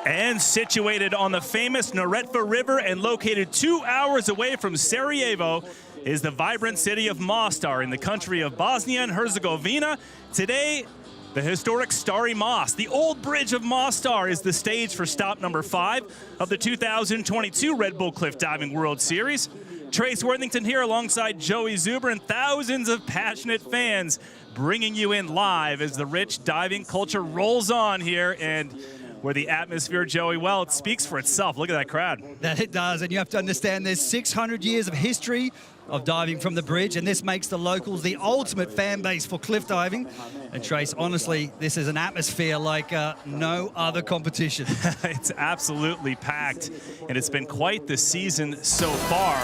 And situated on the famous Neretva River and located 2 hours away from Sarajevo is the vibrant city of Mostar in the country of Bosnia and Herzegovina. Today, the historic Stari Most, the old bridge of Mostar, is the stage for stop number 5 of the 2022 Red Bull Cliff Diving World Series. Trace Worthington here alongside Joey Zuber and thousands of passionate fans bringing you in live as the rich diving culture rolls on here, and where the atmosphere, Joey, well, it speaks for itself. Look at that crowd. That it does, and you have to understand there's 600 years of history of diving from the bridge, and this makes the locals the ultimate fan base for cliff diving. And Trace, honestly, this is an atmosphere like no other competition. It's absolutely packed, and it's been quite the season so far.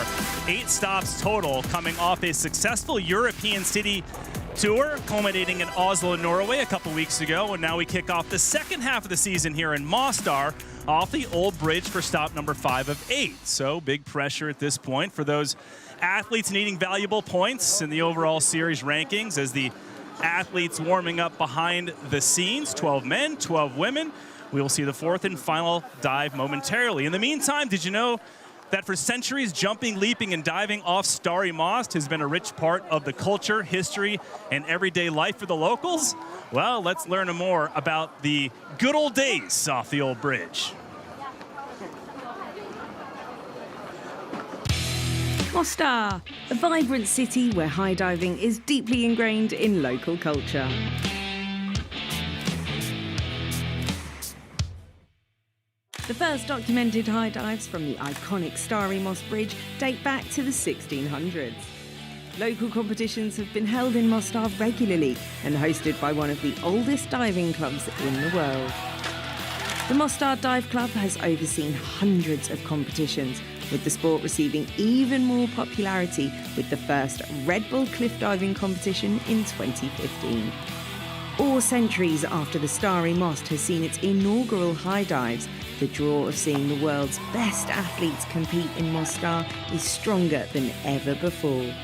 8 stops total, coming off a successful European city tour, culminating in Oslo, Norway a couple weeks ago, and now we kick off the second half of the season here in Mostar off the old bridge for stop number 5 of 8. So big pressure at this point for those athletes needing valuable points in the overall series rankings as the athletes warming up behind the scenes. 12 men, 12 women. We will see the 4th and final dive momentarily. In the meantime, did you know that for centuries, jumping, leaping, and diving off Stari Most has been a rich part of the culture, history, and everyday life for the locals? Well, let's learn more about the good old days off the old bridge. Mostar, a vibrant city where high diving is deeply ingrained in local culture. The first documented high dives from the iconic Stari Most bridge date back to the 1600s. Local competitions have been held in Mostar regularly and hosted by one of the oldest diving clubs in the world. The Mostar Dive Club has overseen hundreds of competitions, with the sport receiving even more popularity with the first Red Bull cliff diving competition in 2015. 4 centuries after the Stari Most has seen its inaugural high dives, the draw of seeing the world's best athletes compete in Mostar is stronger than ever before.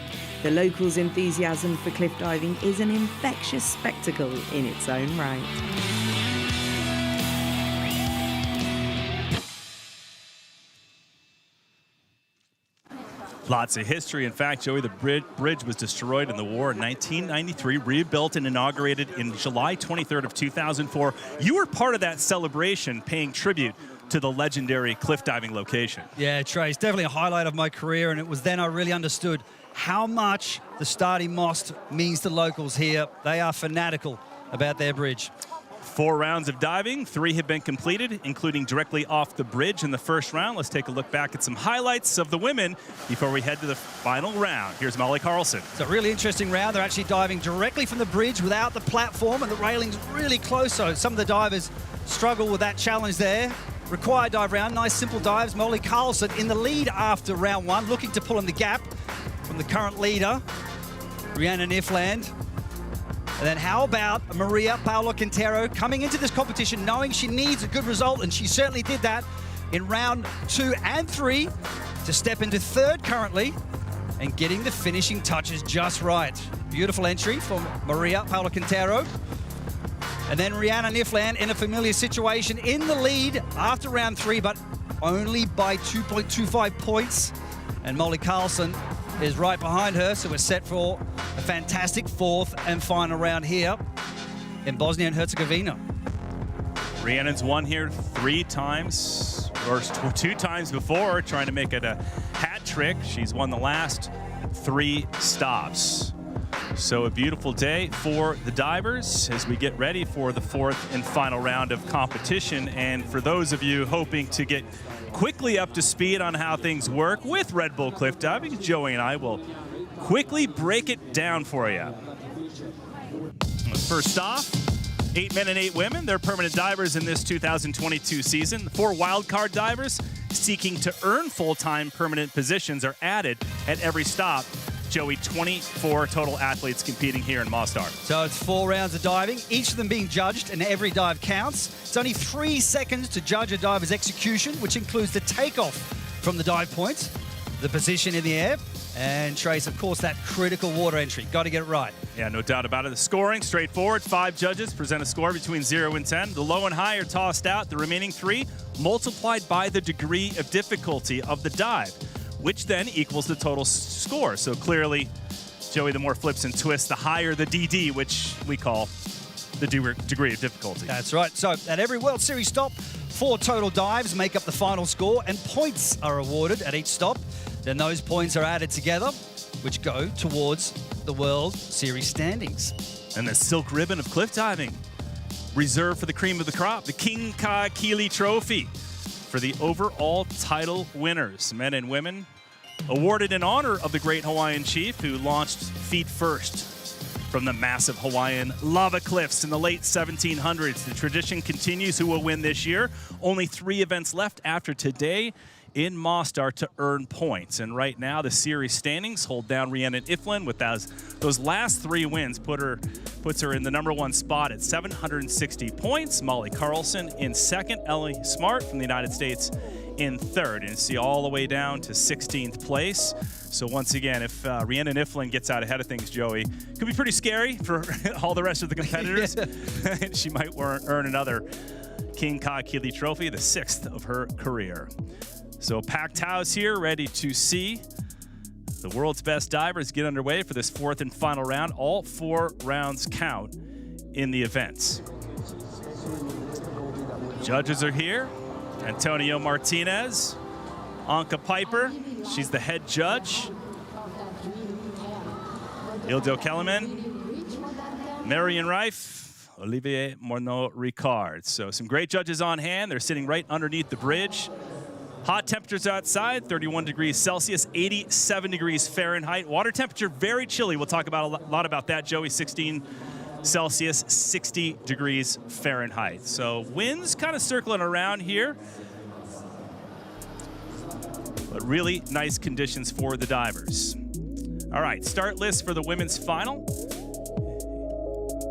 The locals' enthusiasm for cliff diving is an infectious spectacle in its own right. Lots of history. In fact, Joey, the bridge was destroyed in the war in 1993, rebuilt and inaugurated in July 23rd of 2004. You were part of that celebration, paying tribute to the legendary cliff diving location. Yeah, Trace, definitely a highlight of my career, and it was then I really understood how much the Stari Most means to locals here. They are fanatical about their bridge. 4 rounds of diving, 3 have been completed, including directly off the bridge in the first round. Let's take a look back at some highlights of the women before we head to the final round. Here's Molly Carlson. It's a really interesting round. They're actually diving directly from the bridge without the platform, and the railing's really close, so some of the divers struggle with that challenge there. Required dive round, nice simple dives. Molly Carlson in the lead after round 1, looking to pull in the gap from the current leader, Rhiannan Iffland. And then how about Maria Paula Quintero coming into this competition knowing she needs a good result, and she certainly did that in round 2 and 3 to step into 3rd currently and getting the finishing touches just right. Beautiful entry from Maria Paula Quintero. And then Rhiannan Iffland in a familiar situation in the lead after round 3, but only by 2.25 points. And Molly Carlson is right behind her, so we're set for a fantastic 4th and final round here in Bosnia and Herzegovina. Rhiannon's won here 3 times, or 2 times before, trying to make it a hat trick. She's won the last 3 stops. So a beautiful day for the divers as we get ready for the 4th and final round of competition. And for those of you hoping to get quickly up to speed on how things work with Red Bull cliff diving, Joey and I will quickly break it down for you. First off, 8 men and 8 women. They're permanent divers in this 2022 season. 4 wildcard divers seeking to earn full-time permanent positions are added at every stop. Joey, 24 total athletes competing here in Mostar. So it's 4 rounds of diving, each of them being judged, and every dive counts. It's only 3 seconds to judge a diver's execution, which includes the takeoff from the dive point, the position in the air, and Trace, of course, that critical water entry. Got to get it right. Yeah, no doubt about it. The scoring, straightforward. 5 judges present a score between 0 and 10. The low and high are tossed out. The remaining 3 multiplied by the degree of difficulty of the dive, which then equals the total score. So clearly, Joey, the more flips and twists, the higher the DD, which we call the degree of difficulty. That's right. So at every World Series stop, 4 total dives make up the final score, and points are awarded at each stop. Then those points are added together, which go towards the World Series standings. And the silk ribbon of cliff diving, reserved for the cream of the crop, the King Ka-Kili Trophy for the overall title winners, men and women, awarded in honor of the great Hawaiian chief who launched feet first from the massive Hawaiian lava cliffs in the late 1700s. The tradition continues. Who will win this year? Only 3 events left after today in Mostar to earn points. And right now, the series standings hold down Rhiannan Iffland with those last 3 wins puts her in the #1 spot at 760 points. Molly Carlson in second. Ellie Smart from the United States in third. And see all the way down to 16th place. So once again, if Rhiannan Iffland gets out ahead of things, Joey, could be pretty scary for all the rest of the competitors. She might earn another King Ka-Kili Trophy, the 6th of her career. So packed house here, ready to see the world's best divers get underway for this 4th and final round. All 4 rounds count in the events. Judges are here. Antonio Martinez, Anka Piper, she's the head judge. Ildo Kellerman, Marion Reif, Olivier Morneau-Ricard. So some great judges on hand. They're sitting right underneath the bridge. Hot temperatures outside, 31 degrees Celsius, 87 degrees Fahrenheit. Water temperature, very chilly. We'll talk about a lot about that, Joey. 16 Celsius, 60 degrees Fahrenheit. So winds kind of circling around here. But really nice conditions for the divers. All right, start list for the women's final.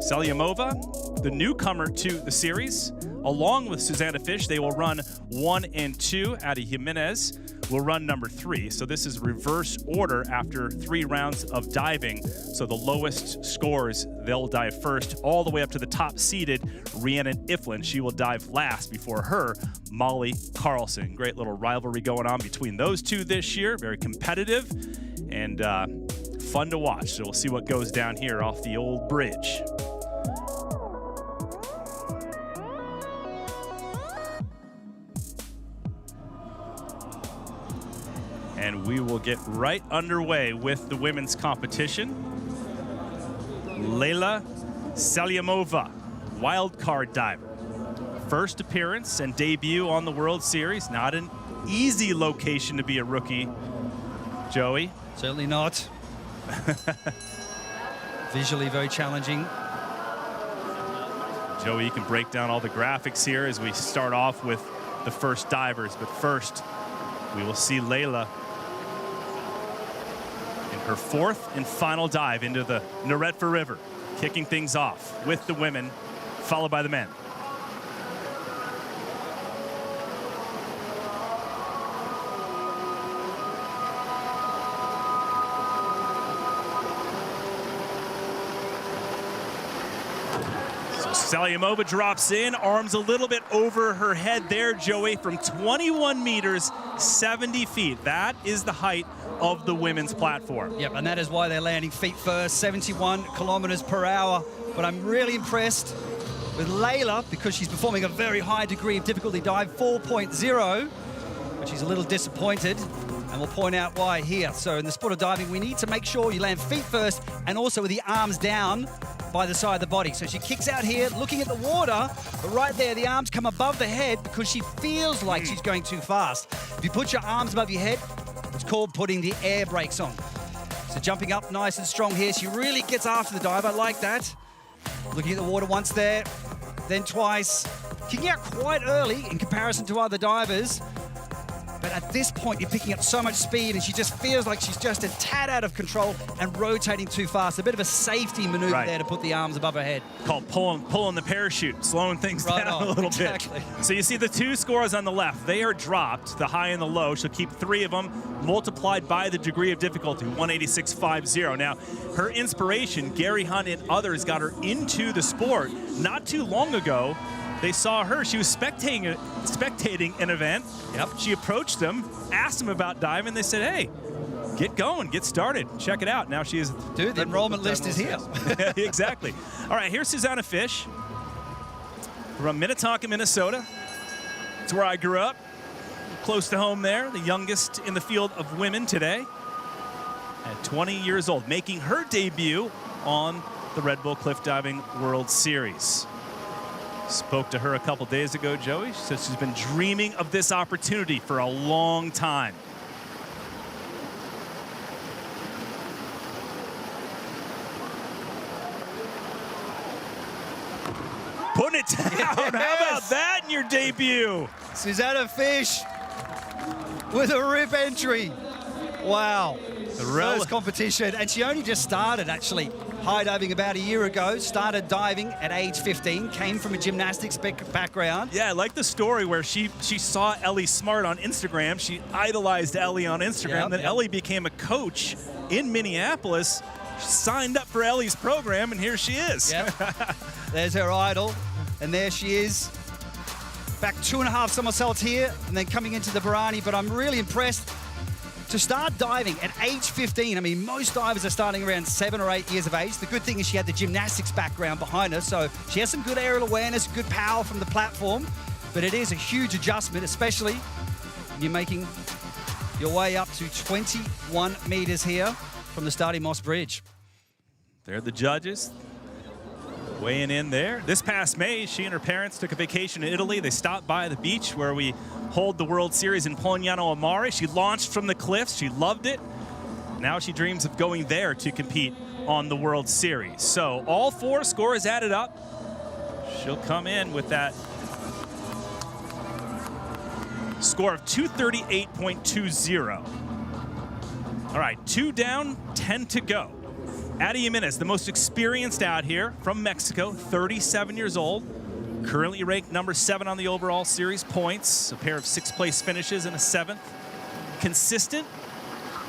Selyamova, the newcomer to the series, along with Susanna Fish. They will run 1 and 2. Adi Jimenez will run #3. So this is reverse order after 3 rounds of diving. So the lowest scores, they'll dive first, all the way up to the top seeded Rhiannan Iffland. She will dive last before her, Molly Carlson. Great little rivalry going on between those two this year. Very competitive and fun to watch. So we'll see what goes down here off the old bridge. And we will get right underway with the women's competition. Leila Selyamova, wildcard diver. First appearance and debut on the World Series. Not an easy location to be a rookie, Joey. Certainly not. Visually very challenging. Joey, you can break down all the graphics here as we start off with the first divers. But first, we will see Leila in her 4th and final dive into the Neretva River, kicking things off with the women, followed by the men. Selyamova drops in, arms a little bit over her head there, Joey, from 21 meters, 70 feet. That is the height of the women's platform. Yep, and that is why they're landing feet first, 71 kilometers per hour. But I'm really impressed with Leila because she's performing a very high degree of difficulty dive, 4.0, but she's a little disappointed. And we'll point out why here. So in the sport of diving, we need to make sure you land feet first and also with the arms down by the side of the body. So she kicks out here, looking at the water, but right there, the arms come above the head because she feels like she's going too fast. If you put your arms above your head, it's called putting the air brakes on. So jumping up nice and strong here. She really gets after the dive. I like that. Looking at the water once there, then twice. Kicking out quite early in comparison to other divers. But at this point, you're picking up so much speed, and she just feels like she's just a tad out of control and rotating too fast. A bit of a safety maneuver there to put the arms above her head. Called pulling the parachute, slowing things down a little bit. So you see the 2 scores on the left. They are dropped, the high and the low. She'll keep 3 of them, multiplied by the degree of difficulty, 186.50. Now, her inspiration, Gary Hunt and others, got her into the sport not too long ago They saw her. She was spectating an event. Yep. She approached them, asked them about diving. They said, hey, get going, get started, check it out. Now she is... Dude, the enrollment list is here. Exactly. All right, here's Susanna Fish from Minnetonka, Minnesota. It's where I grew up. Close to home there, the youngest in the field of women today. At 20 years old, making her debut on the Red Bull Cliff Diving World Series. Spoke to her a couple days ago, Joey. She said she's been dreaming of this opportunity for a long time. Putting it down. Yes. How about that in your debut? Susanna Fish with a rip entry. Wow. The first competition, and she only just started actually high diving about a year ago. Started diving at age 15, came from a gymnastics background. Yeah, I like the story where she saw Ellie Smart on Instagram. She idolized Ellie on Instagram. Then Ellie became a coach in Minneapolis, signed up for Ellie's program, and here she is. Yep. There's her idol, and there she is. Back 2.5 somersaults here, and then coming into the Barani, but I'm really impressed to start diving at age 15. I mean, most divers are starting around 7 or 8 years of age. The good thing is she had the gymnastics background behind her, so she has some good aerial awareness, good power from the platform, but it is a huge adjustment, especially when you're making your way up to 21 meters here from the Stari Most Bridge. They're the judges weighing in there. This past May, she and her parents took a vacation in Italy. They stopped by the beach where we hold the World Series in Polignano a Mare. She launched from the cliffs. She loved it. Now she dreams of going there to compete on the World Series. So all 4 scores added up. She'll come in with that score of 238.20. All right, 2 down, 10 to go. Adi Jimenez, the most experienced out here from Mexico, 37 years old. Currently ranked number 7 on the overall series points, a pair of 6th place finishes and a 7th. Consistent,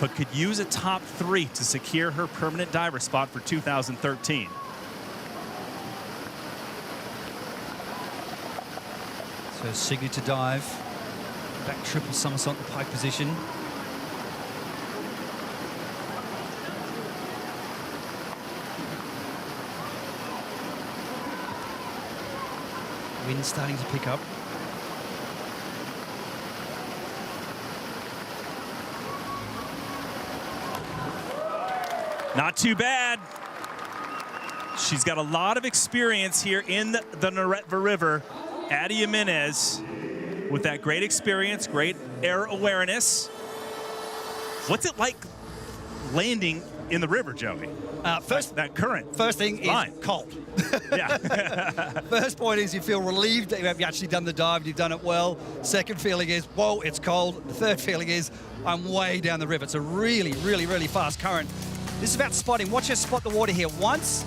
but could use a top 3 to secure her permanent diver spot for 2013. So signature dive, back triple somersault in the pike position. Wind starting to pick up. Not too bad. She's got a lot of experience here in the Neretva River. Adi Jimenez with that great experience, great air awareness. What's it like landing in the river, Joey? First, that current. First thing is cold. Yeah. First point is you feel relieved that you've actually done the dive, you've done it well. Second feeling is, whoa, it's cold. The third feeling is, I'm way down the river. It's a really, really, really fast current. This is about spotting. Watch her spot the water here once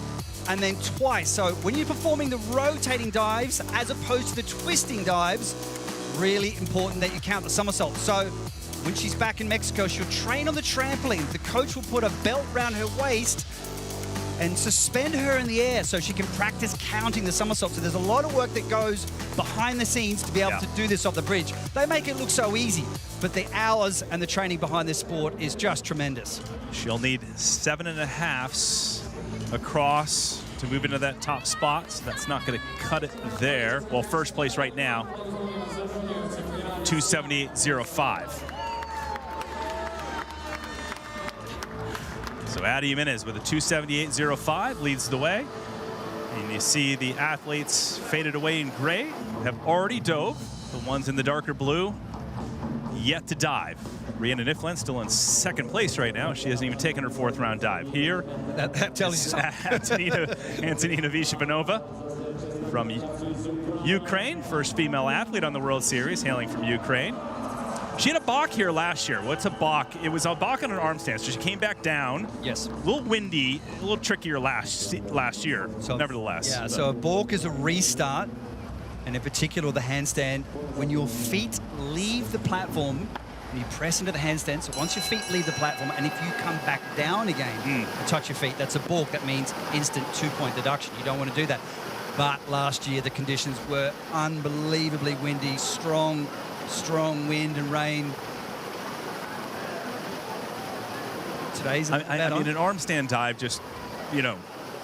and then twice. So when you're performing the rotating dives as opposed to the twisting dives, really important that you count the somersault. So when she's back in Mexico, she'll train on the trampoline. The coach will put a belt around her waist and suspend her in the air so she can practice counting the somersaults. So there's a lot of work that goes behind the scenes to be able to do this off the bridge. They make it look so easy, but the hours and the training behind this sport is just tremendous. She'll need 7.5s across to move into that top spot, so that's not going to cut it there. Well, first place right now, 278.05. So Adi Jimenez with a 278.05 leads the way. And you see the athletes faded away in gray have already dove. The ones in the darker blue yet to dive. Rhiannan Iffland still in 2nd place right now. She hasn't even taken her 4th round dive. Here, that tells you something. Antonina Vishivanova from Ukraine, first female athlete on the World Series, hailing from Ukraine. She had a balk here last year. What's a balk? It was a balk on an arm stance. So she came back down. Yes. A little windy, a little trickier last year, so, nevertheless. Yeah, so a balk is a restart, and in particular the handstand. When your feet leave the platform, and you press into the handstand, so once your feet leave the platform, and if you come back down again and touch your feet, that's a balk. That means instant 2-point deduction. You don't want to do that. But last year, the conditions were unbelievably windy, strong wind and rain. Today's I mean, an arm stand dive just,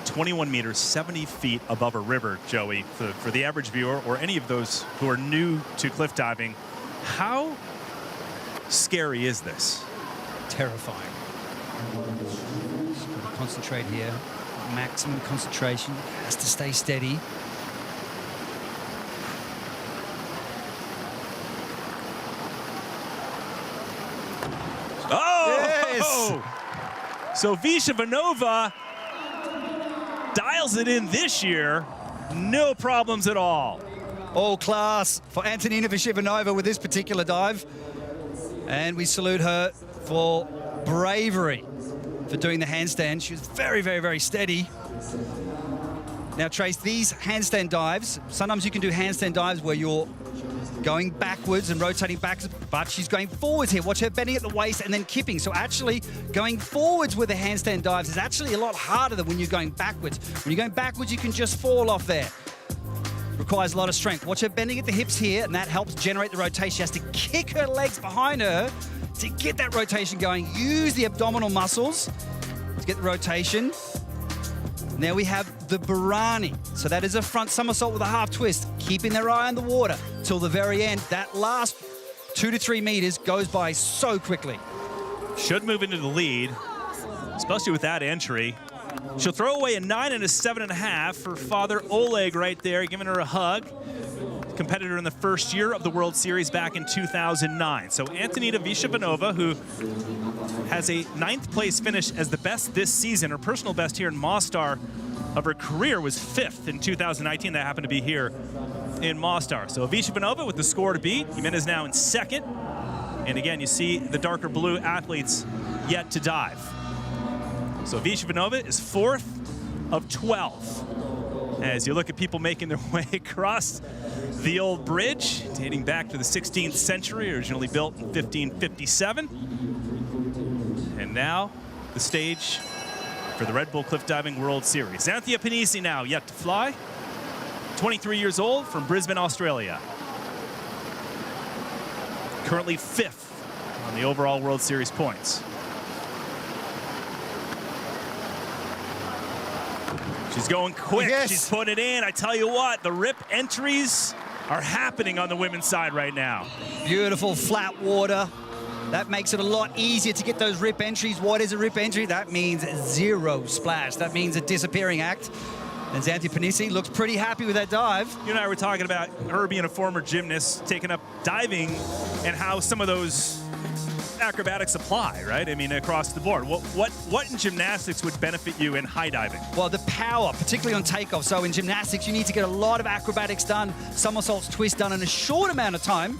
21 meters, 70 feet above a river, Joey, for the average viewer or any of those who are new to cliff diving. How scary is this? Terrifying. Just gotta concentrate here. Maximum concentration. Has to stay steady. Oh! Yes! So Vishavanova dials it in this year. No problems at all. All class for Antonina Vishavanova with this particular dive. And we salute her for bravery for doing the handstand. She was very, very, very steady. Now, Trace, these handstand dives, sometimes you can do handstand dives where you're going backwards and rotating backwards, but she's going forwards here. Watch her bending at the waist and then kipping. So actually going forwards with the handstand dives is actually a lot harder than when you're going backwards. When you're going backwards, you can just fall off there. Requires a lot of strength. Watch her bending at the hips here, and that helps generate the rotation. She has to kick her legs behind her to get that rotation going. Use the abdominal muscles to get the rotation. Now we have the Barani. So that is a front somersault with a half twist, keeping their eye on the water till the very end. That last 2 to 3 meters goes by so quickly. Should move into the lead, especially with that entry. She'll throw away a 9 and a 7.5. Her father, Oleg, right there, giving her a hug. Competitor in the first year of the World Series back in 2009. So Antonina Vishavanova, who has a 9th place finish as the best this season. Her personal best here in Mostar of her career was 5th in 2019. That happened to be here in Mostar. So Vishavanova with the score to beat. Jimenez now in 2nd. And again, you see the darker blue athletes yet to dive. So Vishavanova is 4th of 12. As you look at people making their way across the old bridge, dating back to the 16th century, originally built in 1557. And now the stage for the Red Bull Cliff Diving World Series. Xanthia Panisi now yet to fly. 23 years old from Brisbane, Australia. Currently 5th on the overall World Series points. She's going quick. Yes. She's putting it in. I tell you what, the rip entries are happening on the women's side right now. Beautiful flat water. That makes it a lot easier to get those rip entries. What is a rip entry? That means 0 splash. That means a disappearing act. And Xanthia Panisi looks pretty happy with that dive. You and I were talking about her being a former gymnast, taking up diving, and how some of those acrobatics apply, right? I mean, across the board. What in gymnastics would benefit you in high diving? Well, the power, particularly on takeoff. So in gymnastics, you need to get a lot of acrobatics done, somersaults, twists done in a short amount of time.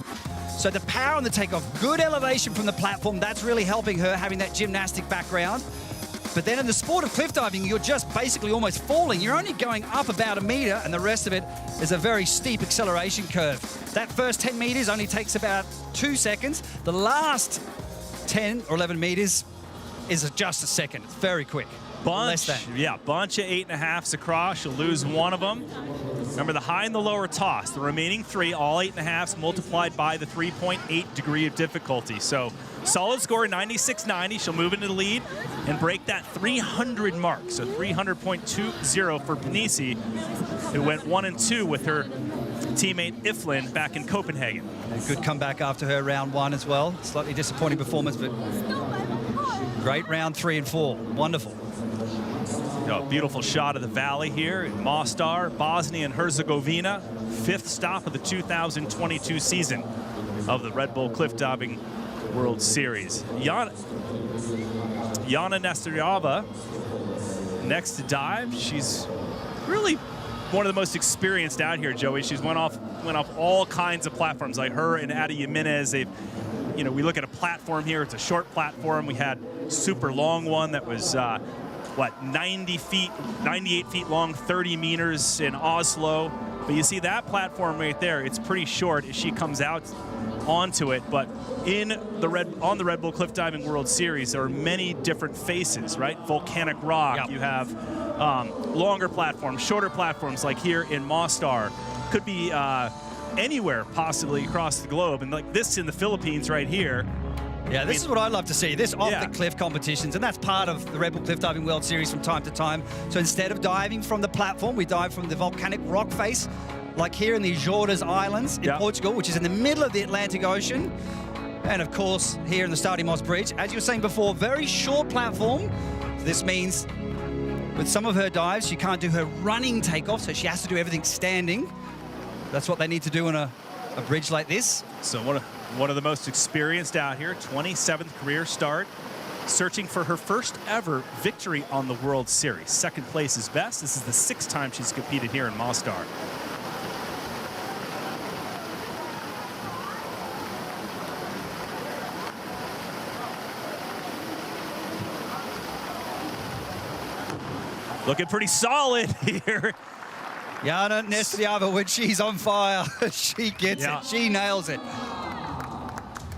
So the power on the takeoff, good elevation from the platform, that's really helping her, having that gymnastic background. But then in the sport of cliff diving, you're just basically almost falling. You're only going up about 1 meter, and the rest of it is a very steep acceleration curve. That first 10 meters only takes about 2 seconds. The last 10 or 11 meters is just a second. It's very quick. Bunch of 8.5s across. She'll lose one of them. Remember the high and the lower toss. The remaining 3, all 8.5s multiplied by the 3.8 degree of difficulty. So solid score, 96.90. She'll move into the lead and break that 300 mark. So 300.20 for Panisi, who went 1 and 2 with her teammate Iffland back in Copenhagen. A good comeback after her round 1 as well. Slightly disappointing performance, but great round 3 and 4. Wonderful. A beautiful shot of the valley here in Mostar, Bosnia and Herzegovina. 5th stop of the 2022 season of the Red Bull Cliff Diving World Series. Yana Nestoriava next to dive. She's really one of the most experienced out here, Joey. She's went off all kinds of platforms, like her and Ada Jimenez. They've, we look at a platform here. It's a short platform. We had a super long one that was 90 feet, 98 feet long, 30 meters in Oslo. But you see that platform right there, it's pretty short as she comes out onto it. But on the Red Bull Cliff Diving World Series, there are many different faces, right? Volcanic rock. Yep. You have longer platforms, shorter platforms, like here in Mostar. Could be anywhere possibly across the globe, and like this in the Philippines right here. Yeah, this is what I love to see, this off-the-cliff competitions, and that's part of the Red Bull Cliff Diving World Series from time to time. So instead of diving from the platform, we dive from the volcanic rock face, like here in the Azores Islands in Portugal, which is in the middle of the Atlantic Ocean. And of course, here in the Stari Most Bridge, as you were saying before, very short platform. This means with some of her dives, she can't do her running takeoff, so she has to do everything standing. That's what they need to do on a bridge like this. So one of the most experienced out here, 27th career start, searching for her first ever victory on the World Series. Second place is best. This is the 6th time she's competed here in Mostar. Looking pretty solid here. Jana Nestiava, when she's on fire, she gets it. She nails it.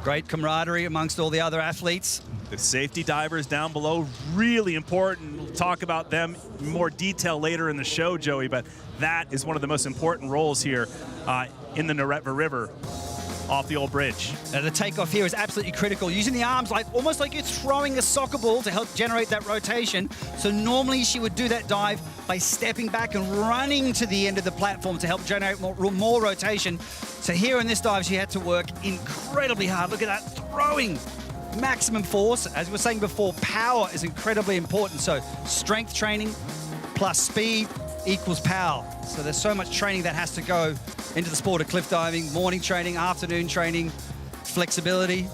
Great camaraderie amongst all the other athletes. The safety divers down below, really important. We'll talk about them in more detail later in the show, Joey, but that is one of the most important roles here in the Neretva River off the old bridge. Now the takeoff here is absolutely critical. Using the arms almost like you're throwing a soccer ball to help generate that rotation. So normally she would do that dive by stepping back and running to the end of the platform to help generate more rotation. So here in this dive, she had to work incredibly hard. Look at that, throwing maximum force. As we were saying before, power is incredibly important. So strength training plus speed equals power. So there's so much training that has to go into the sport of cliff diving, morning training, afternoon training, flexibility.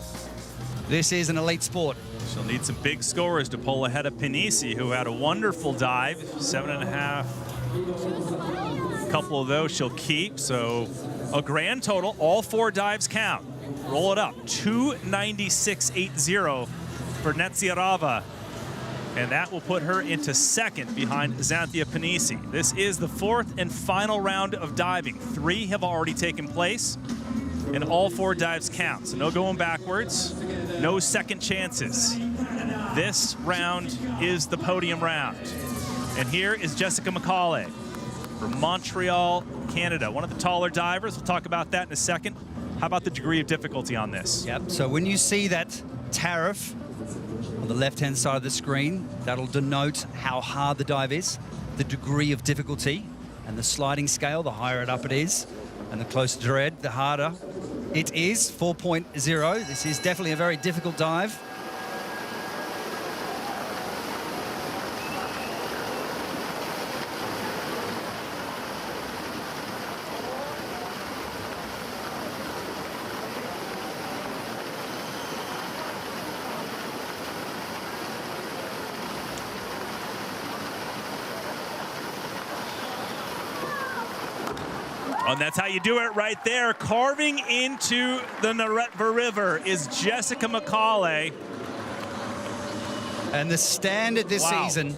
This is an elite sport. She'll need some big scores to pull ahead of Popovici, who had a wonderful dive, 7.5. A couple of those she'll keep, so a grand total, all 4 dives count. Roll it up, 296.80 for Netsiarava. And that will put her into 2nd behind Xanthia Panisi. This is the 4th and final round of diving. 3 have already taken place, and all 4 dives count. So no going backwards, no second chances. This round is the podium round. And here is Jessica McCauley from Montreal, Canada. One of the taller divers. We'll talk about that in a second. How about the degree of difficulty on this? Yep, so when you see that tariff on the left-hand side of the screen, that'll denote how hard the dive is, the degree of difficulty, and the sliding scale, the higher it up it is, and the closer to red, the harder it is, 4.0. This is definitely a very difficult dive. And that's how you do it right there. Carving into the Neretva River is Jessica McCauley. And the standard this season,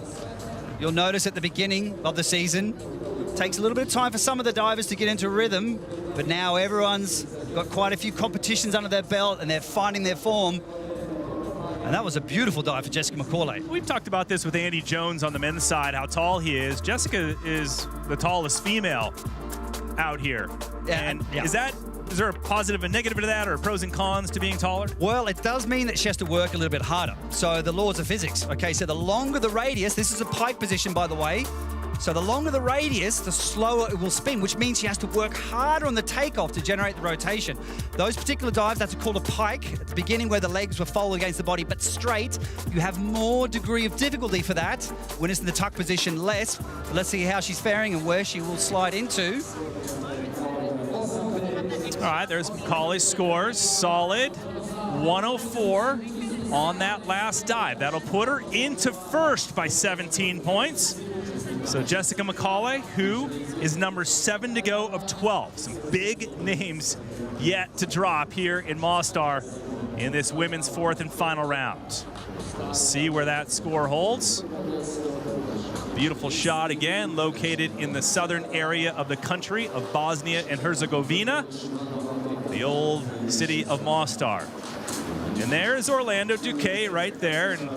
you'll notice at the beginning of the season, takes a little bit of time for some of the divers to get into rhythm, but now everyone's got quite a few competitions under their belt and they're finding their form. And that was a beautiful dive for Jessica McCauley. We've talked about this with Andy Jones on the men's side, how tall he is. Jessica is the tallest female out here. And is there a positive and negative to that, or pros and cons to being taller? Well, it does mean that she has to work a little bit harder. So the laws of physics. Okay, so the longer the radius, this is a pike position, by the way. So the longer the radius, the slower it will spin, which means she has to work harder on the takeoff to generate the rotation. Those particular dives, that's called a pike, at the beginning where the legs were folded against the body, but straight, you have more degree of difficulty for that. When it's in the tuck position, less. But let's see how she's faring and where she will slide into. All right, there's McCauley's scores. Solid, 104 on that last dive. That'll put her into 1st by 17 points. So Jessica McCauley, who is number 7 to go of 12. Some big names yet to drop here in Mostar in this women's 4th and final round. See where that score holds. Beautiful shot again, located in the southern area of the country of Bosnia and Herzegovina. the old city of Mostar. And there's Orlando Duque right there. And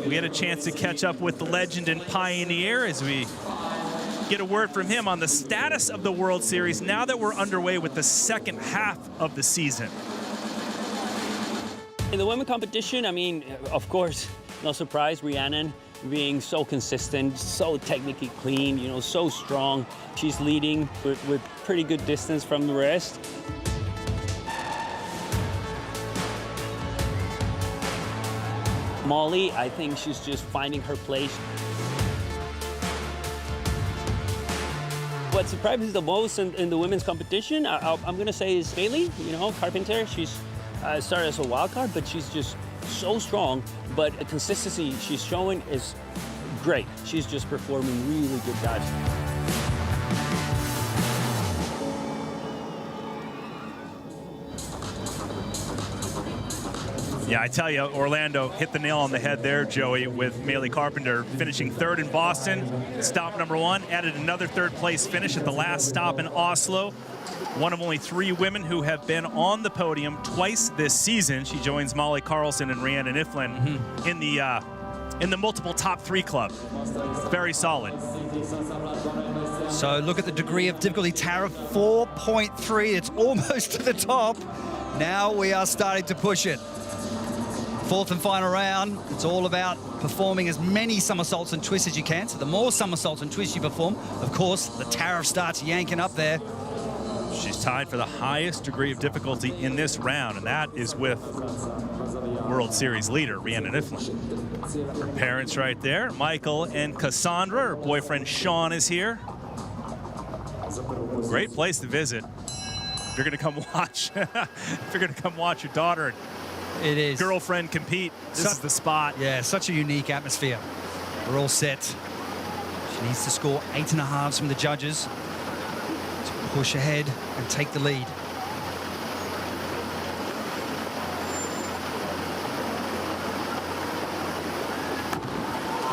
we had a chance to catch up with the legend and pioneer as we get a word from him on the status of the World Series now that we're underway with the second half of the season. In the women competition, I mean, of course, no surprise, Rhiannan being so consistent, so technically clean, you know, so strong. She's leading with pretty good distance from the rest. Molly, I think she's just finding her place. What surprises the most in the women's competition, I'm gonna say, is Haley, you know, Carpenter. She's started as a wild card, but she's just so strong. But the consistency she's showing is great. She's just performing really good dives. Yeah, I tell you, Orlando hit the nail on the head there, Joey, with Maylee Carpenter finishing third in Boston. Stop number 1, added another third-place finish at the last stop in Oslo. One of only 3 women who have been on the podium twice this season. She joins Molly Carlson and Rhiannan Iffland in the multiple top 3 club. Very solid. So look at the degree of difficulty. Tara, 4.3. It's almost to the top. Now we are starting to push it. Fourth and final round. It's all about performing as many somersaults and twists as you can. So the more somersaults and twists you perform, of course, the tariff starts yanking up there. She's tied for the highest degree of difficulty in this round, and that is with World Series leader Rhiannan Iffland. Her parents right there, Michael and Cassandra. Her boyfriend Sean is here. Great place to visit if you're going to come watch. If you're going to come watch your daughter and it is girlfriend compete, this is the spot. Yeah, such a unique atmosphere. We're all set. She needs to score 8.5 from the judges to push ahead and take the lead.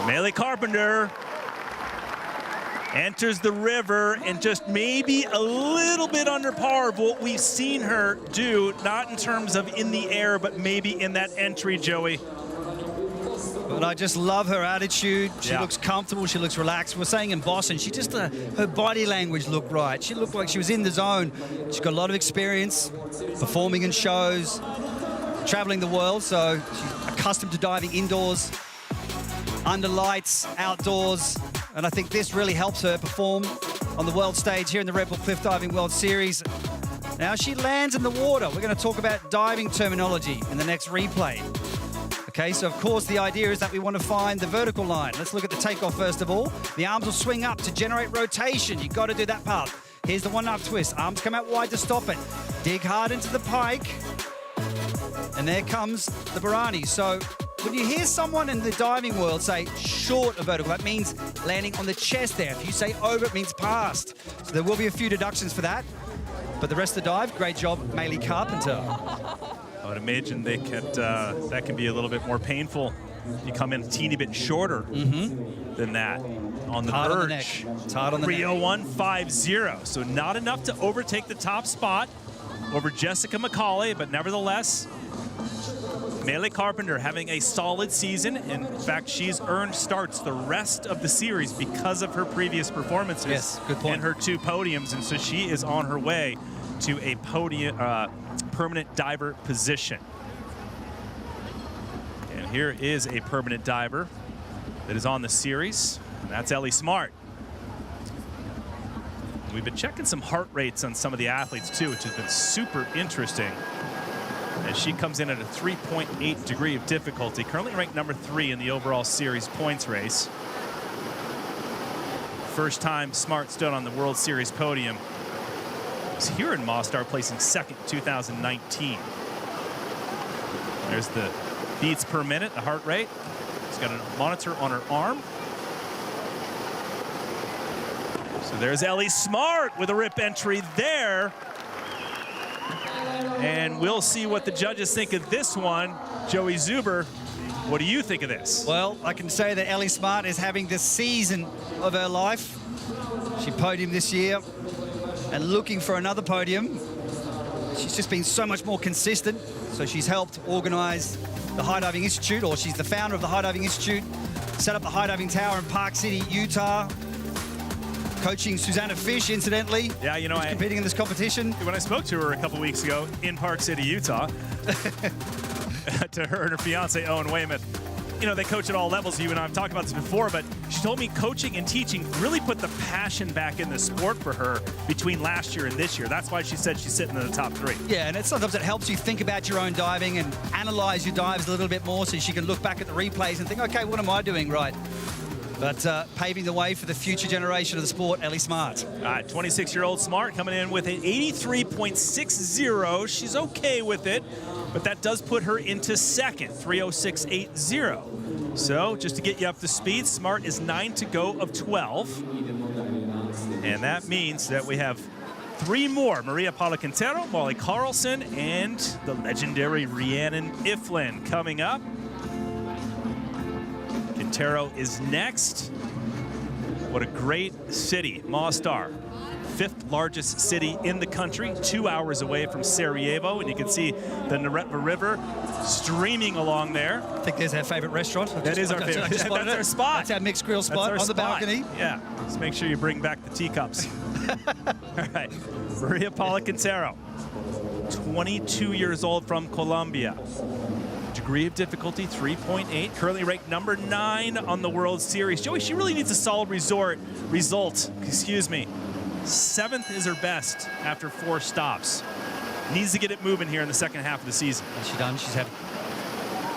Maylee Carpenter enters the river and just maybe a little bit under par of what we've seen her do, not in terms of in the air, but maybe in that entry, Joey. But I just love her attitude. She Yeah. looks comfortable, she looks relaxed. We're saying in Boston, she just, her body language looked right. She looked like she was in the zone. She's got a lot of experience performing in shows, traveling the world, so she's accustomed to diving indoors, under lights, outdoors. And I think this really helps her perform on the world stage here in the Red Bull Cliff Diving World Series. Now she lands in the water. We're going to talk about diving terminology in the next replay. Okay, so of course the idea is that we want to find the vertical line. Let's look at the takeoff first of all. The arms will swing up to generate rotation. You've got to do that part. Here's the 1.5 twist. Arms come out wide to stop it. Dig hard into the pike. And there comes the Barani. So when you hear someone in the diving world say short of vertical, that means landing on the chest there. If you say over, it means past. So there will be a few deductions for that. But the rest of the dive, great job, Maylee Carpenter. I would imagine they could, that can be a little bit more painful. You come in a teeny bit shorter than that on the Hard verge. on the neck. It's hard on the neck. 301.50. So not enough to overtake the top spot over Jessica McCauley, but nevertheless, Maylee Carpenter having a solid season. In fact, she's earned starts the rest of the series because of her previous performances. Yes, good point. And her 2 podiums, and so she is on her way to a podium, permanent diver position. And here is a permanent diver that is on the series, and that's Ellie Smart. We've been checking some heart rates on some of the athletes too, which has been super interesting. As she comes in at a 3.8 degree of difficulty, currently ranked number 3 in the overall series points race. First time Smart stood on the World Series podium was here in Mostar, placing second in 2019. There's the beats per minute, the heart rate. She's got a monitor on her arm. So there's Ellie Smart with a rip entry there. And we'll see what the judges think of this one. Joey Zuber, what do you think of this? Well, I can say that Ellie Smart is having the season of her life. She podiumed this year and looking for another podium. she's just been so much more consistent. So she's helped organize the High Diving Institute, or she's the founder of the High Diving Institute, set up the High Diving Tower in Park City, Utah, coaching Susanna Fish, incidentally. Yeah, you know, who's competing in this competition. When I spoke to her a couple weeks ago in Park City, Utah, to her and her fiance, Owen Weymouth, you know, they coach at all levels. You and I have talked about this before, but she told me coaching and teaching really put the passion back in the sport for her between last year and this year. That's why she said she's sitting in the top 3. Yeah, and sometimes it helps you think about your own diving and analyze your dives a little bit more so she can look back at the replays and think, okay, what am I doing right? But paving the way for the future generation of the sport, Ellie Smart. 26-year-old Smart coming in with an 83.60. She's okay with it, but that does put her into second, 306.80. So just to get you up to speed, Smart is 9 to go of 12. And that means that we have 3 more. Maria Paula Quintero, Molly Carlson, and the legendary Rhiannan Iffland coming up. Quintero is next. What a great city, Mostar. 5th largest city in the country, 2 hours away from Sarajevo, and you can see the Neretva River streaming along there. I think there's our favorite restaurant. That is our favorite. That's our spot. That's our mixed grill spot on the balcony. Yeah, just make sure you bring back the teacups. All right, Maria Paula Quintero, 22 years old from Colombia. Degree of difficulty, 3.8. Currently ranked number 9 on the World Series. Joey, she really needs a solid result. 7th is her best after 4 stops. Needs to get it moving here in the second half of the season. What's she done? She's had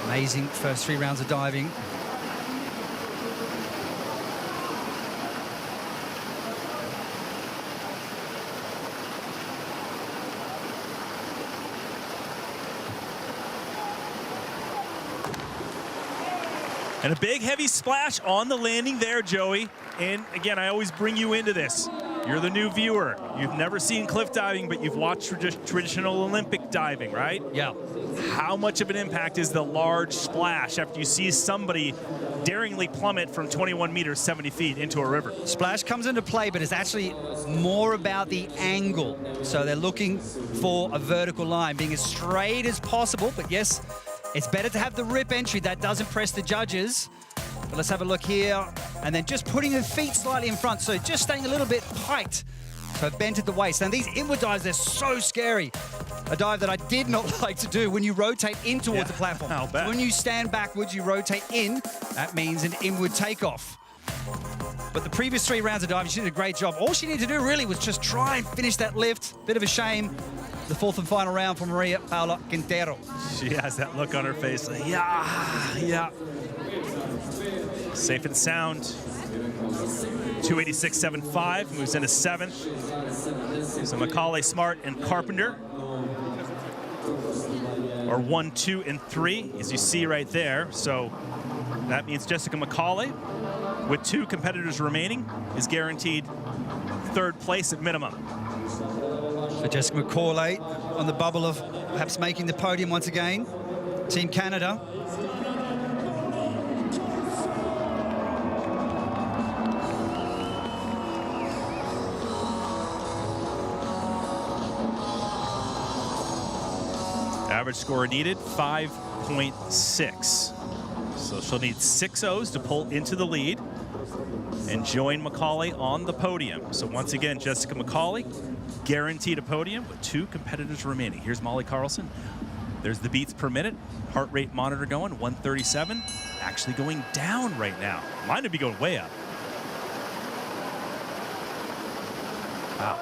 amazing first 3 rounds of diving. And a big heavy splash on the landing there, Joey. And again, I always bring you into this. You're the new viewer. You've never seen cliff diving, but you've watched traditional Olympic diving, right? Yeah. How much of an impact is the large splash after you see somebody daringly plummet from 21 meters, 70 feet into a river? Splash comes into play, but it's actually more about the angle. So they're looking for a vertical line, being as straight as possible. But yes, it's better to have the rip entry. That does impress the judges. But let's have a look here. And then just putting her feet slightly in front. So just staying a little bit hiked. So bent at the waist. Now these inward dives, they're so scary. A dive that I did not like to do when you rotate in towards the platform. I'll bet. When you stand backwards, you rotate in. That means an inward takeoff. But the previous 3 rounds of diving, she did a great job. All she needed to do really was just try and finish that lift. Bit of a shame. The 4th and final round for Maria Paula Quintero. She has that look on her face. Like, yeah. Safe and sound. 286.75, moves into 7th. So Macaulay, Smart, and Carpenter are 1, 2, and 3, as you see right there. So that means Jessica Macaulay, with 2 competitors remaining, is guaranteed 3rd place at minimum. So Jessica Macaulay on the bubble of perhaps making the podium once again. Team Canada. Average score needed, 5.6. So she'll need 6 O's to pull into the lead and join Macaulay on the podium. So once again, Jessica Macaulay guaranteed a podium with 2 competitors remaining. Here's Molly Carlson. There's the beats per minute. Heart rate monitor going, 137. Actually going down right now. Mine would be going way up. Wow.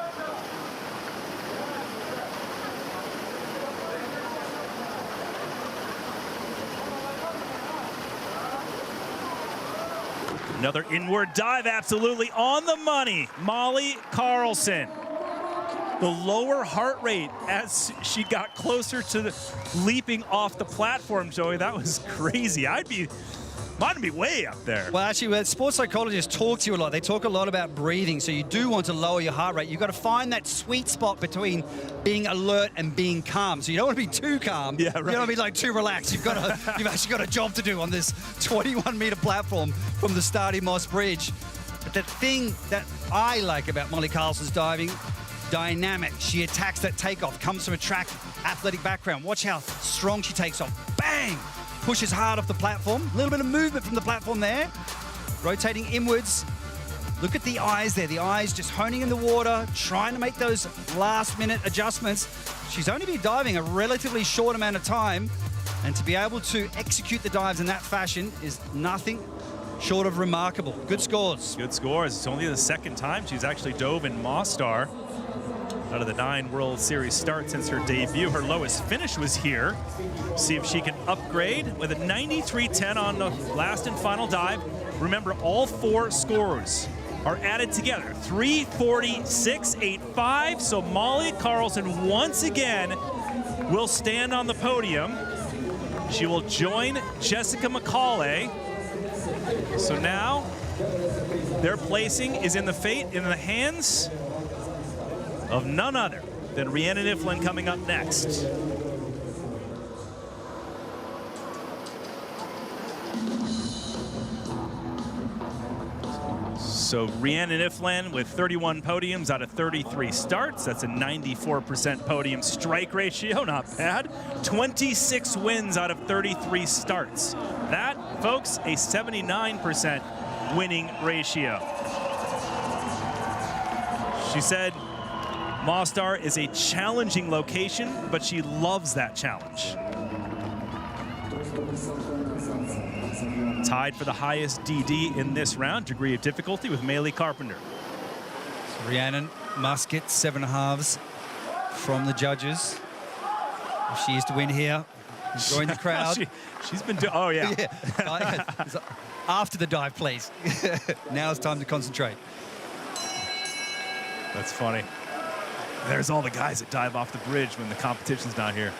Another inward dive, absolutely on the money. Molly Carlson. The lower heart rate as she got closer to the leaping off the platform, Joey. That was crazy. Mine would be way up there. Well, actually, sports psychologists talk to you a lot. They talk a lot about breathing, so you do want to lower your heart rate. You've got to find that sweet spot between being alert and being calm. So you don't want to be too calm. Yeah, right. You don't want to be like too relaxed. You've actually got a job to do on this 21-meter platform from the Stari Most bridge. But the thing that I like about Molly Carlson's diving dynamic. She attacks that takeoff, comes from a track athletic background. Watch how strong she takes off. Bang! Pushes hard off the platform. A little bit of movement from the platform there. Rotating inwards. Look at the eyes there. The eyes just honing in the water, trying to make those last-minute adjustments. She's only been diving a relatively short amount of time, and to be able to execute the dives in that fashion is nothing short of remarkable. Good scores. Good scores. It's only the second time she's actually dove in Mostar out of the 9 World Series starts since her debut. Her lowest finish was here. See if she can upgrade with a 93.10 on the last and final dive. Remember, all 4 scores are added together. 346.85. So Molly Carlson once again will stand on the podium. She will join Jessica McCauley. So now their placing is in the hands of none other than Rhiannan Iffland coming up next. So Rhiannan Iffland with 31 podiums out of 33 starts. That's a 94% podium strike ratio, not bad. 26 wins out of 33 starts. That, folks, a 79% winning ratio. She said Mostar is a challenging location, but she loves that challenge. Tied for the highest DD in this round, degree of difficulty, with Maylee Carpenter. So Rhiannan must get 7.5s from the judges. If she is to win here, join the crowd. She's been doing, oh yeah. Yeah. After the dive, please. Now it's time to concentrate. That's funny. There's all the guys that dive off the bridge when the competition's not here.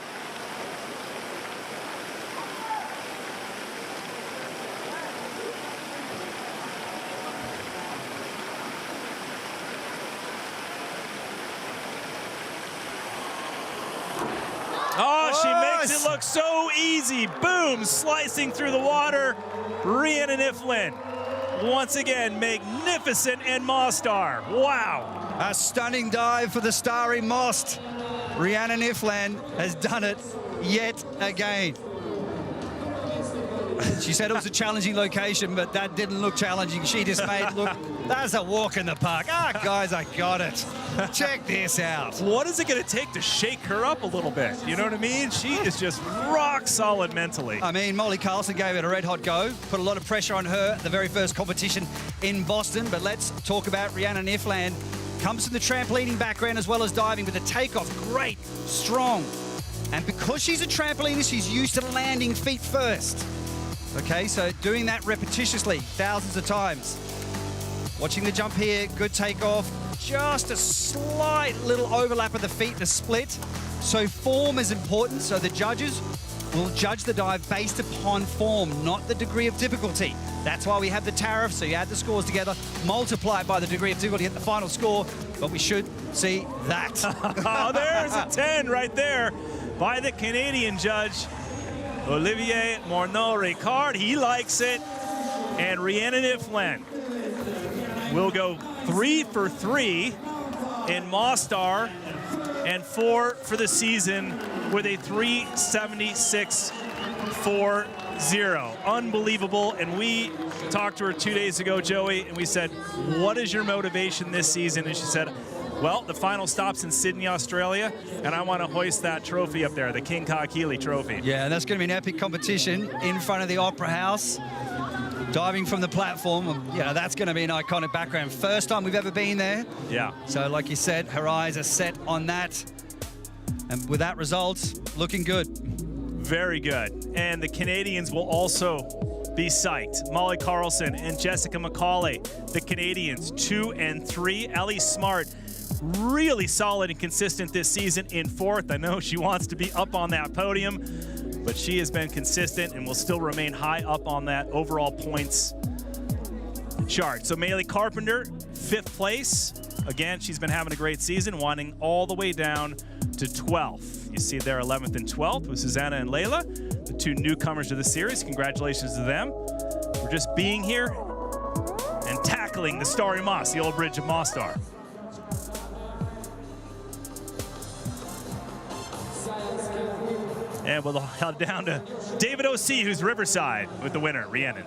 Oh, she makes it look so easy. Boom, slicing through the water. Rhiannan Iffland, once again, magnificent in Mostar. Wow. A stunning dive for the Stari Most. Rhiannan Iffland has done it yet again. She said it was a challenging location, but that didn't look challenging. She just made it look, that's a walk in the park. Ah, guys, I got it. Check this out. What is it going to take to shake her up a little bit? You know what I mean? She is just rock solid mentally. I mean, Molly Carlson gave it a red-hot go, put a lot of pressure on her at the very first competition in Boston. But let's talk about Rhiannan Iffland. Comes from the trampolining background as well as diving with a takeoff. Great, strong. And because she's a trampolinist, she's used to landing feet first. Okay, so doing that repetitiously, thousands of times. Watching the jump here, good takeoff. Just a slight little overlap of the feet, the split. So form is important, so the judges will judge the dive based upon form, not the degree of difficulty. That's why we have the tariff, so you add the scores together, multiply it by the degree of difficulty, get the final score, but we should see that. Oh, there's a 10 right there by the Canadian judge, Olivier Morneau-Ricard. He likes it. And Rhiannan Iffland will go 3 for 3 in Mostar and 4 for the season with a 376.40. Unbelievable. And we talked to her 2 days ago, Joey, and we said, what is your motivation this season? And she said, well, the final stop's in Sydney, Australia, and I want to hoist that trophy up there, the King Kahekili trophy. Yeah, and that's going to be an epic competition in front of the Opera House. Diving from the platform, you know, that's going to be an iconic background. First time we've ever been there. Yeah. So like you said, her eyes are set on that. And with that result, looking good. Very good. And the Canadians will also be psyched. Molly Carlson and Jessica McCauley, the Canadians, 2 and 3. Ellie Smart, really solid and consistent this season in 4th. I know she wants to be up on that podium, but she has been consistent and will still remain high up on that overall points chart. So Maylee Carpenter, 5th place. Again, she's been having a great season, winding all the way down to 12th. You see there 11th and 12th with Susanna and Layla, the 2 newcomers to the series. Congratulations to them for just being here and tackling the Stari Most, the old bridge of Mostar. And we'll head down to David O.C., who's Riverside, with the winner, Rhiannan.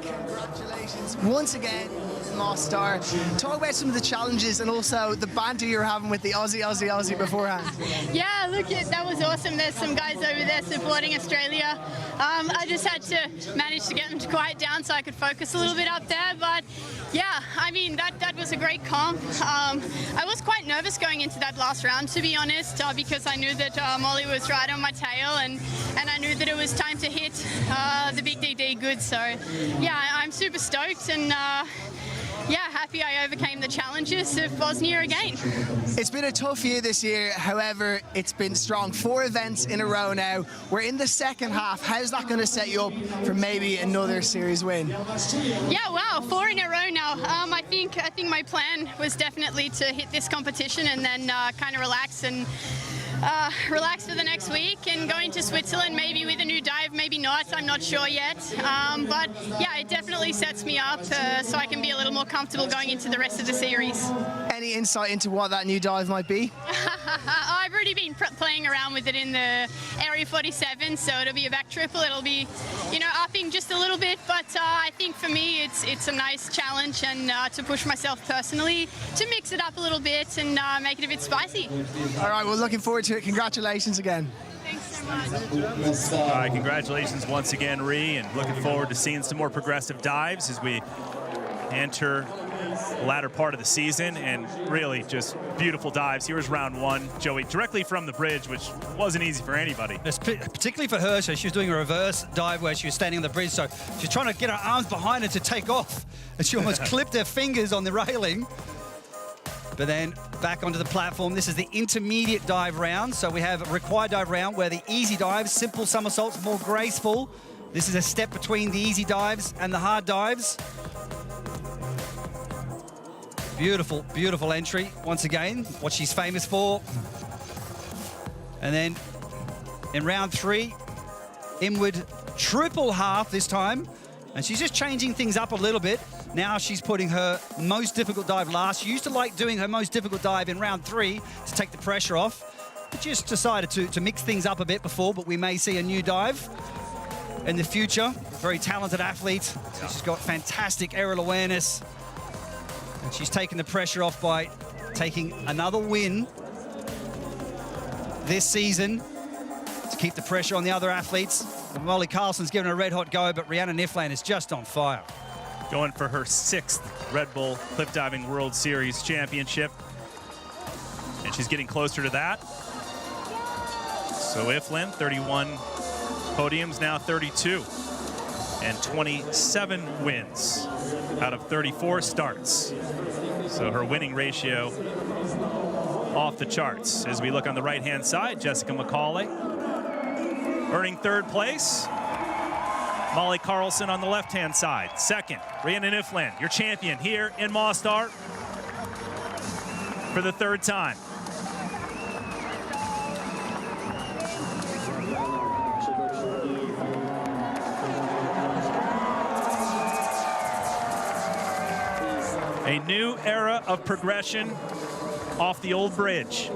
Congratulations once again, Mostar. Talk about some of the challenges and also the banter you're having with the Aussie beforehand. Yeah, look, that was awesome. There's some guys over there supporting Australia. I just had to manage to get them to quiet down so I could focus a little bit up there. But yeah, I mean, that was a great comp. I was quite nervous going into that last round, to be honest, because I knew that Molly was right on my tail, and I knew that it was time to hit the big DD good. So yeah, I'm super stoked, and yeah, happy I overcame the challenges of Bosnia again. It's been a tough year this year, however, it's been strong. 4 events in a row now. We're in the second half. How's that going to set you up for maybe another series win? Yeah, wow, 4 in a row now. I think my plan was definitely to hit this competition and then kind of relax for the next week, and going to Switzerland maybe with a new dive, maybe not, I'm not sure yet. But yeah, it definitely sets me up so I can be a little more comfortable going into the rest of the series. Any insight into what that new dive might be? I've already been playing around with it in the Area 47, so it'll be a back triple. It'll be, you know, upping just a little bit, but I think for me it's a nice challenge, and to push myself personally to mix it up a little bit and make it a bit spicy. All right, well, looking forward to it. Congratulations again. Thanks so much. All right, congratulations once again, Rhi, and looking forward to seeing some more progressive dives as we enter the latter part of the season, and really just beautiful dives. Here's round 1, Joey, directly from the bridge, which wasn't easy for anybody. Particularly for her, so she was doing a reverse dive where she was standing on the bridge, so she's trying to get her arms behind her to take off, and she almost clipped her fingers on the railing. But then back onto the platform. This is the intermediate dive round. So we have a required dive round where the easy dives, simple somersaults, more graceful. This is a step between the easy dives and the hard dives. Beautiful, beautiful entry. Once again, what she's famous for. And then in round 3, inward triple half this time. And she's just changing things up a little bit. Now she's putting her most difficult dive last. She used to like doing her most difficult dive in round 3 to take the pressure off. But just decided to mix things up a bit before, but we may see a new dive in the future. Very talented athlete. She's got fantastic aerial awareness. And she's taken the pressure off by taking another win this season to keep the pressure on the other athletes. And Molly Carlson's given a red-hot go, but Rhiannan Iffland is just on fire. Going for her 6th Red Bull Cliff Diving World Series Championship. And she's getting closer to that. So Iffland, 31 podiums, now 32. And 27 wins out of 34 starts. So her winning ratio off the charts. As we look on the right-hand side, Jessica McCauley earning 3rd place. Molly Carlson on the left-hand side. 2nd, Rhiannan Iffland, your champion here in Mostar for the 3rd time. A new era of progression off the old bridge.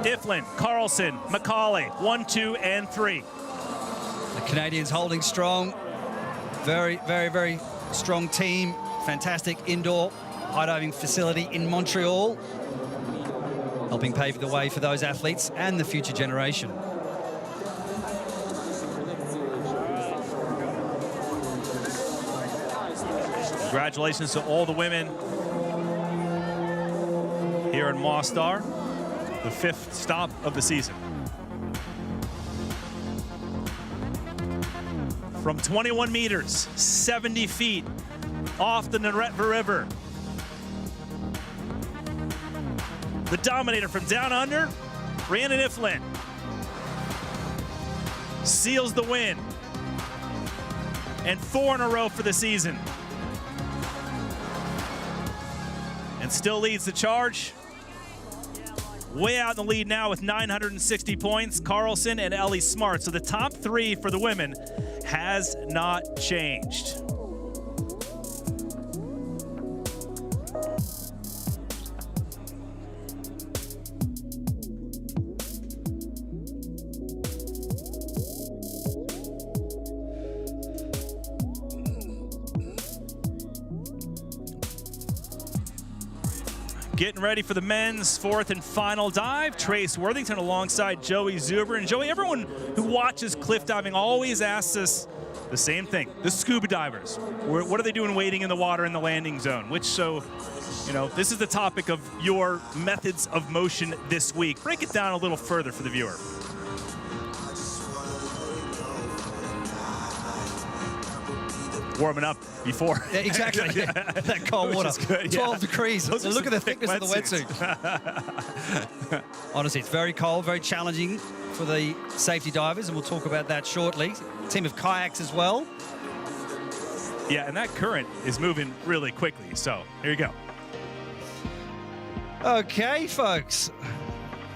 Iffland, Carlson, McCauley, 1, 2, and 3. The Canadians holding strong. Very, very, very strong team. Fantastic indoor high diving facility in Montreal. Helping pave the way for those athletes and the future generation. Congratulations to all the women here in Mostar, the 5th stop of the season. From 21 meters, 70 feet off the Neretva River. The dominator from down under, Rhiannan Iffland, seals the win. And 4 in a row for the season. And still leads the charge. Way out in the lead now with 960 points, Carlson and Ellie Smart. So the top 3 for the women has not changed. Getting ready for the men's fourth and final dive. Trace Worthington alongside Joey Zuber. And Joey, everyone who watches cliff diving always asks us the same thing. The scuba divers, what are they doing waiting in the water in the landing zone? This is the topic of your methods of motion this week. Break it down a little further for the viewer. Warming up before. Yeah, exactly. Yeah. That cold water. Good, 12 degrees. Look at the thickness of the wetsuits. wetsuit. Honestly, it's very cold, very challenging for the safety divers, and we'll talk about that shortly. Team of kayaks as well. Yeah, and that current is moving really quickly. So here you go. Okay, folks.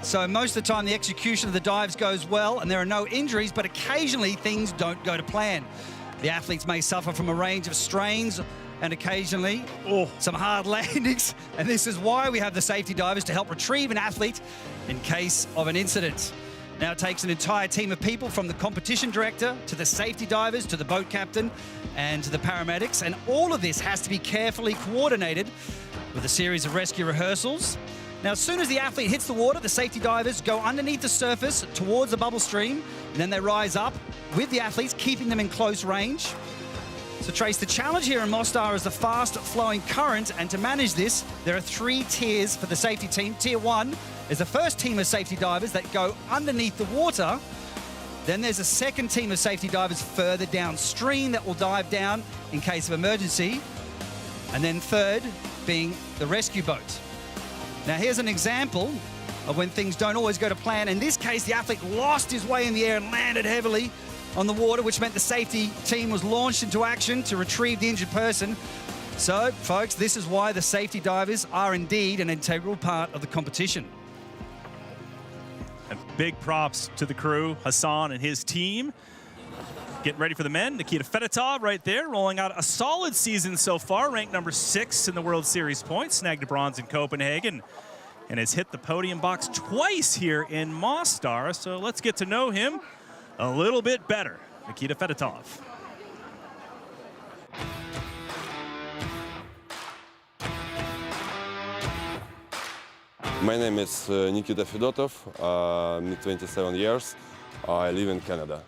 So most of the time, the execution of the dives goes well, and there are no injuries, but occasionally things don't go to plan. The athletes may suffer from a range of strains and occasionally some hard landings. And this is why we have the safety divers to help retrieve an athlete in case of an incident. Now it takes an entire team of people, from the competition director to the safety divers to the boat captain and to the paramedics. And all of this has to be carefully coordinated with a series of rescue rehearsals. Now, as soon as the athlete hits the water, the safety divers go underneath the surface towards the bubble stream, and then they rise up with the athletes, keeping them in close range. So, Trace, the challenge here in Mostar is the fast-flowing current, and to manage this, there are 3 tiers for the safety team. Tier 1 is the first team of safety divers that go underneath the water. Then there's a second team of safety divers further downstream that will dive down in case of emergency. And then third being the rescue boat. Now, here's an example of when things don't always go to plan. In this case, the athlete lost his way in the air and landed heavily on the water, which meant the safety team was launched into action to retrieve the injured person. So, folks, this is why the safety divers are indeed an integral part of the competition. And big props to the crew, Hassan and his team. Getting ready for the men. Nikita Fedotov right there, rolling out a solid season so far, ranked number 6 in the World Series points, snagged a bronze in Copenhagen, and has hit the podium box twice here in Mostar. So let's get to know him a little bit better. Nikita Fedotov. My name is Nikita Fedotov. I'm 27 years. I live in Canada.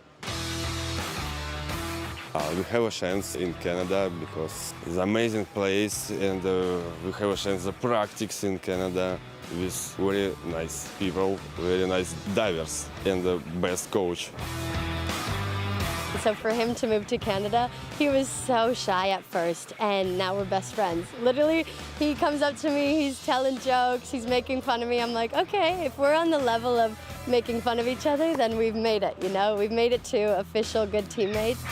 We have a chance in Canada because it's an amazing place, and we have a chance to practice in Canada with very nice people, very nice divers, and the best coach. So for him to move to Canada, he was so shy at first, and now we're best friends. Literally, he comes up to me, he's telling jokes, he's making fun of me. I'm like, okay, if we're on the level of making fun of each other, then we've made it, you know? We've made it to official good teammates.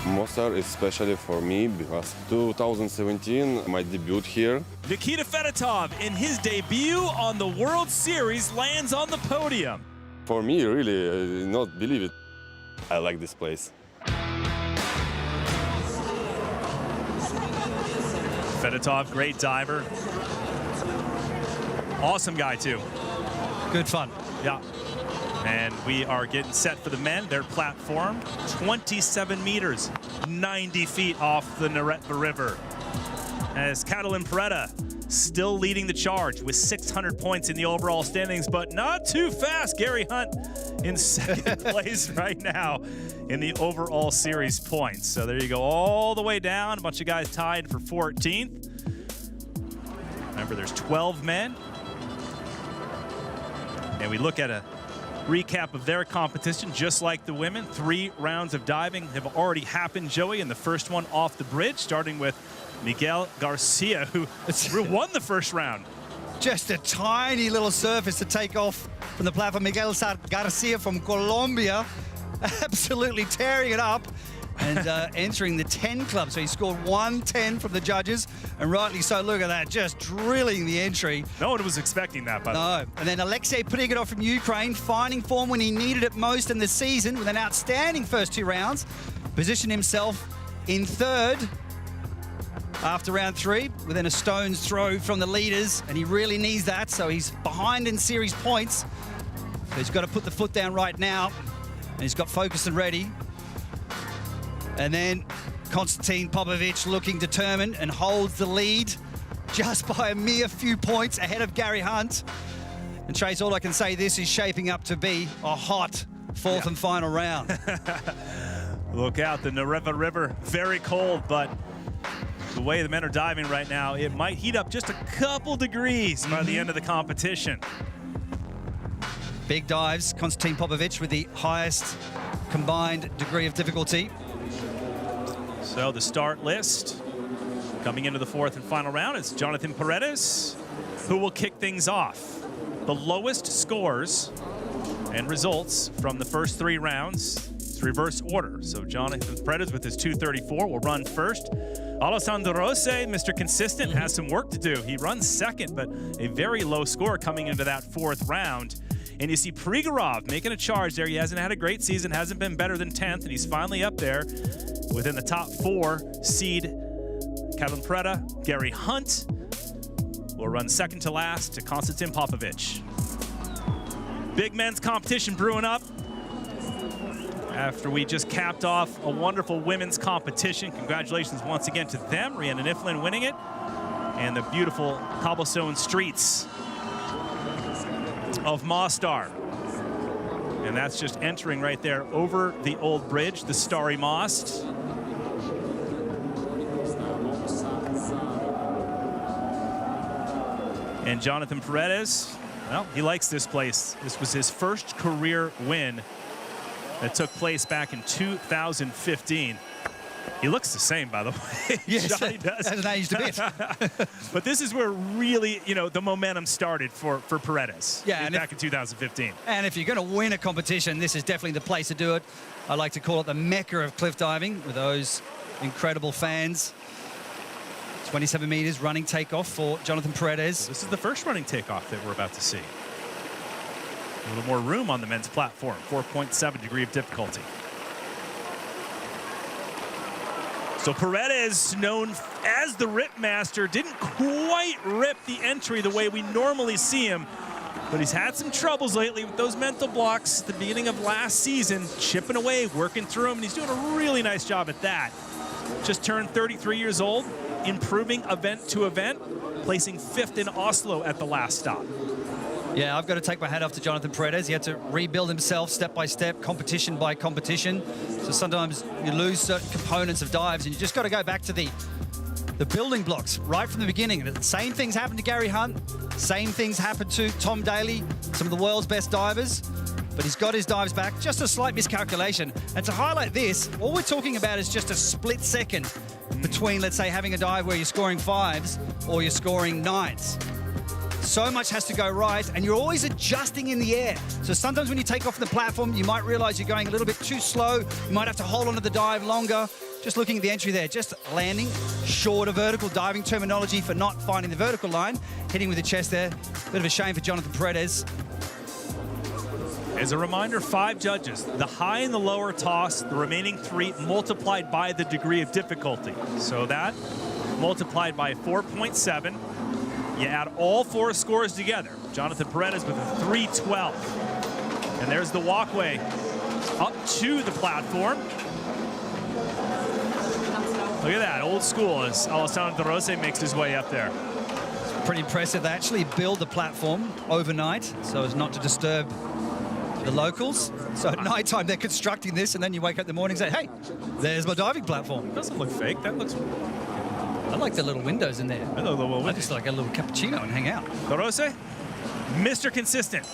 Mostar is especially for me because 2017, my debut here. Nikita Fedotov, in his debut on the World Series, lands on the podium. For me, really, not believe it. I like this place. Fedotov, great diver. Awesome guy, too. Good fun. Yeah. And we are getting set for the men. Their platform, 27 meters, 90 feet off the Neretva River. As Catalin Peretta still leading the charge with 600 points in the overall standings, but not too fast. Gary Hunt in second place right now in the overall series points. So there you go, all the way down. A bunch of guys tied for 14th. Remember, there's 12 men. And we look at a recap of their competition, just like the women. 3 rounds of diving have already happened, Joey, in the first one off the bridge, starting with Miguel Garcia, who won the first round. Just a tiny little surface to take off from the platform. Miguel Garcia from Colombia, absolutely tearing it up and entering the 10 club. So he scored 110 from the judges, and rightly so. Look at that, just drilling the entry. No one was expecting that, by the way. No. And then Alexei Prigidov from Ukraine, finding form when he needed it most in the season with an outstanding first 2 rounds. Positioned himself in 3rd after round 3, within a stone's throw from the leaders, and he really needs that, so he's behind in series points. So he's got to put the foot down right now, and he's got focus and ready. And then Constantin Popovici looking determined and holds the lead just by a mere few points ahead of Gary Hunt. And Trace, all I can say, this is shaping up to be a hot fourth and final round. Look out, the Nareva River, very cold, but the way the men are diving right now, it might heat up just a couple degrees by the end of the competition. Big dives, Constantin Popovici with the highest combined degree of difficulty. So the start list coming into the fourth and final round is Jonathan Paredes, who will kick things off. The lowest scores and results from the first 3 rounds. It's reverse order. So Jonathan Paredes with his 234 will run first. Alessandro Rossi, Mr. Consistent, has some work to do. He runs second, but a very low score coming into that fourth round. And you see Prigorov making a charge there. He hasn't had a great season, hasn't been better than 10th, and he's finally up there within the top 4 seed. Kevin Preda, Gary Hunt will run second to last to Constantin Popovici. Big men's competition brewing up after we just capped off a wonderful women's competition. Congratulations once again to them. Rhiannan Iffland winning it, and the beautiful cobblestone streets of Mostar. And that's just entering right there over the old bridge, the Stari Most. And Jonathan Paredes, well, he likes this place. This was his first career win that took place back in 2015. He looks the same, by the way. Yes, Johnny does. hasn't aged a bit. But this is where really, you know, the momentum started for Paredes. Yeah, and back in 2015. And if you're going to win a competition, this is definitely the place to do it. I like to call it the mecca of cliff diving with those incredible fans. 27 meters running takeoff for Jonathan Paredes. This is the first running takeoff that we're about to see. A little more room on the men's platform, 4.7 degree of difficulty. So Paredes, known as the Rip Master, didn't quite rip the entry the way we normally see him, but he's had some troubles lately with those mental blocks at the beginning of last season, chipping away, working through them, and he's doing a really nice job at that. Just turned 33 years old, improving event to event, placing 5th in Oslo at the last stop. Yeah, I've got to take my hat off to Jonathan Paredes. He had to rebuild himself step by step, competition by competition. So sometimes you lose certain components of dives, and you just got to go back to the building blocks right from the beginning. The same things happened to Gary Hunt, same things happened to Tom Daley, some of the world's best divers. But he's got his dives back, just a slight miscalculation. And to highlight this, all we're talking about is just a split second between, let's say, having a dive where you're scoring 5s or you're scoring 9s. So much has to go right, and you're always adjusting in the air. So sometimes when you take off the platform, you might realize you're going a little bit too slow. You might have to hold onto the dive longer. Just looking at the entry there, just landing, shorter vertical diving terminology for not finding the vertical line, hitting with the chest there. Bit of a shame for Jonathan Paredes. As a reminder, 5 judges. The high and the lower toss, the remaining 3 multiplied by the degree of difficulty. So that multiplied by 4.7. You add all 4 scores together. Jonathan Paredes with a 312. And there's the walkway up to the platform. Look at that, old school as Alessandro Rossi makes his way up there. It's pretty impressive. They actually build the platform overnight so as not to disturb the locals. So at night time they're constructing this, and then you wake up in the morning and say, hey, there's my diving platform. It doesn't look fake, that looks... I like the little windows in there. I love the little windows. I just like a little cappuccino and hang out. Rossi, Mr. Consistent.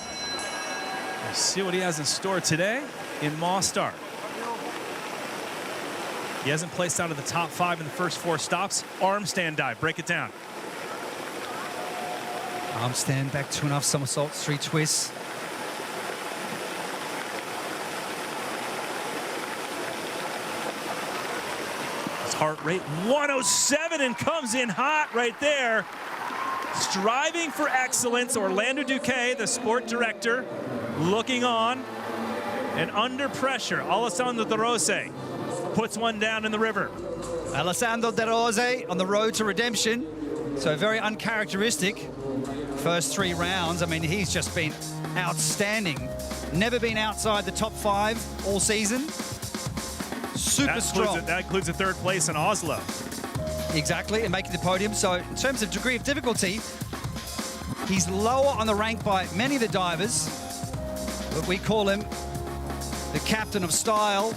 Let's see what he has in store today in Mostar. He hasn't placed out of the top 5 in the first 4 stops. Arm stand dive, break it down. Arm stand, back 2.5 somersaults, 3 twists. His heart rate 107 and comes in hot right there. Striving for excellence, Orlando Duque, the sport director, looking on and under pressure. Alessandro De Rossi puts one down in the river. Alessandro De Rossi on the road to redemption. So very uncharacteristic first 3 rounds. I mean, he's just been outstanding. Never been outside the top 5 all season. Super strong. That includes a 3rd place in Oslo. Exactly, and making the podium. So in terms of degree of difficulty, he's lower on the rank by many of the divers, but we call him the captain of style.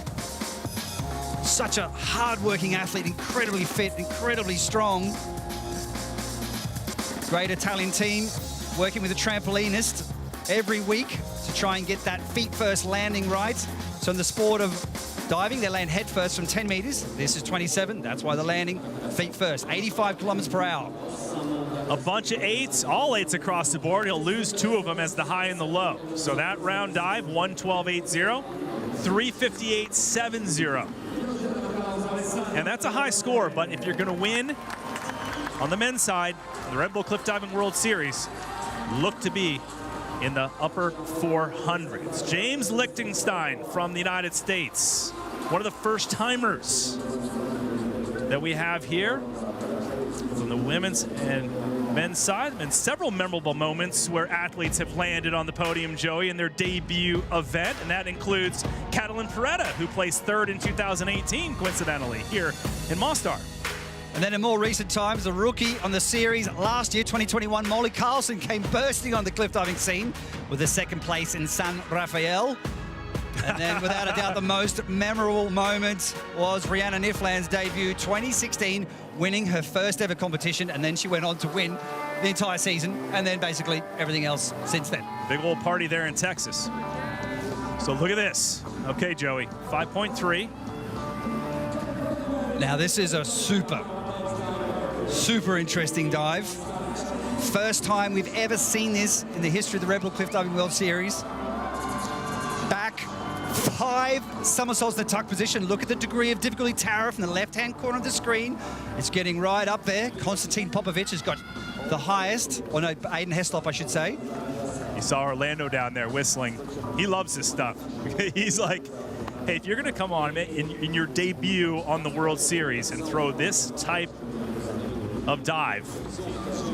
Such a hard-working athlete, incredibly fit, incredibly strong. Great Italian team working with a trampolinist every week to try and get that feet-first landing right. So in the sport of diving, they land head first from 10 meters. This is 27, that's why they're landing feet first, 85 kilometers per hour. A bunch of eights, all eights across the board. He'll lose 2 of them as the high and the low. So that round dive, 112.80, 358.70. And that's a high score, but if you're gonna win on the men's side, the Red Bull Cliff Diving World Series, look to be in the upper 400s. James Lichtenstein from the United States, one of the first timers that we have here from the women's and men's side, and several memorable moments where athletes have landed on the podium, Joey, in their debut event, and that includes Catalin Peretta, who placed 3rd in 2018, coincidentally, here in Mostar. And then in more recent times, the rookie on the series last year, 2021, Molly Carlson came bursting on the cliff diving scene with a 2nd place in San Rafael. And then without a doubt, the most memorable moment was Rhiannan Iffland's debut, 2016, winning her first ever competition. And then she went on to win the entire season, and then basically everything else since then. Big old party there in Texas. So look at this. Okay, Joey, 5.3. Now this is a super interesting dive. First time we've ever seen this in the history of the Red Bull Cliff Diving World Series. Back 5 somersaults in the tuck position. Look at the degree of difficulty tower from the left-hand corner of the screen. It's getting right up there. Constantin Popovici has got the highest, or no, Aiden Heslop, I should say. You saw Orlando down there whistling. He loves this stuff. He's like, hey, if you're gonna come on in your debut on the World Series and throw this type of dive,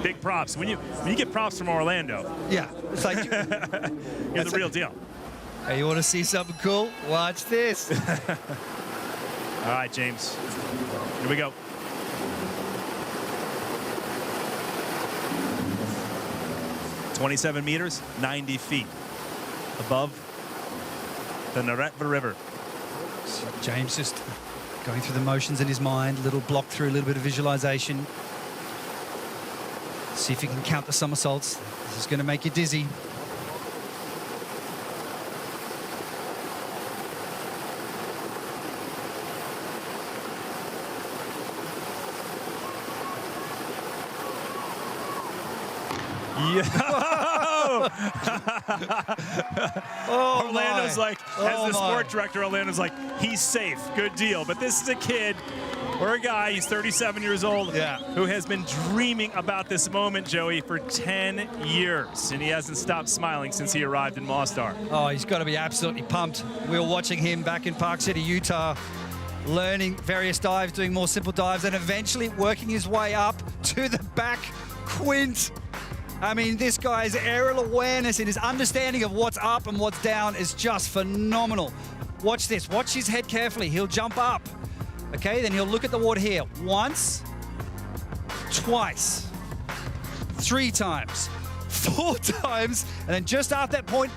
big props. When you get props from Orlando, yeah, it's like you're the real deal. Hey, you want to see something cool? Watch this. All right, James. Here we go. "27 meters, 90 feet above the Neretva River." So James just going through the motions in his mind, little block through, a little bit of visualization. See if you can count the somersaults. This is going to make you dizzy. Oh, Orlando's like, as the sport director, Orlando's like, he's safe, good deal. But this is a kid, or a guy, he's 37 years old, who has been dreaming about this moment, Joey, for 10 years. And he hasn't stopped smiling since he arrived in Mostar. Oh, he's got to be absolutely pumped. We were watching him back in Park City, Utah, learning various dives, doing more simple dives, and eventually working his way up to the back quint. I mean, this guy's aerial awareness and his understanding of what's up and what's down is just phenomenal. Watch this. Watch his head carefully. He'll jump up. Okay, then he'll look at the water here. Once, twice, 3 times, 4 times, and then just after that point,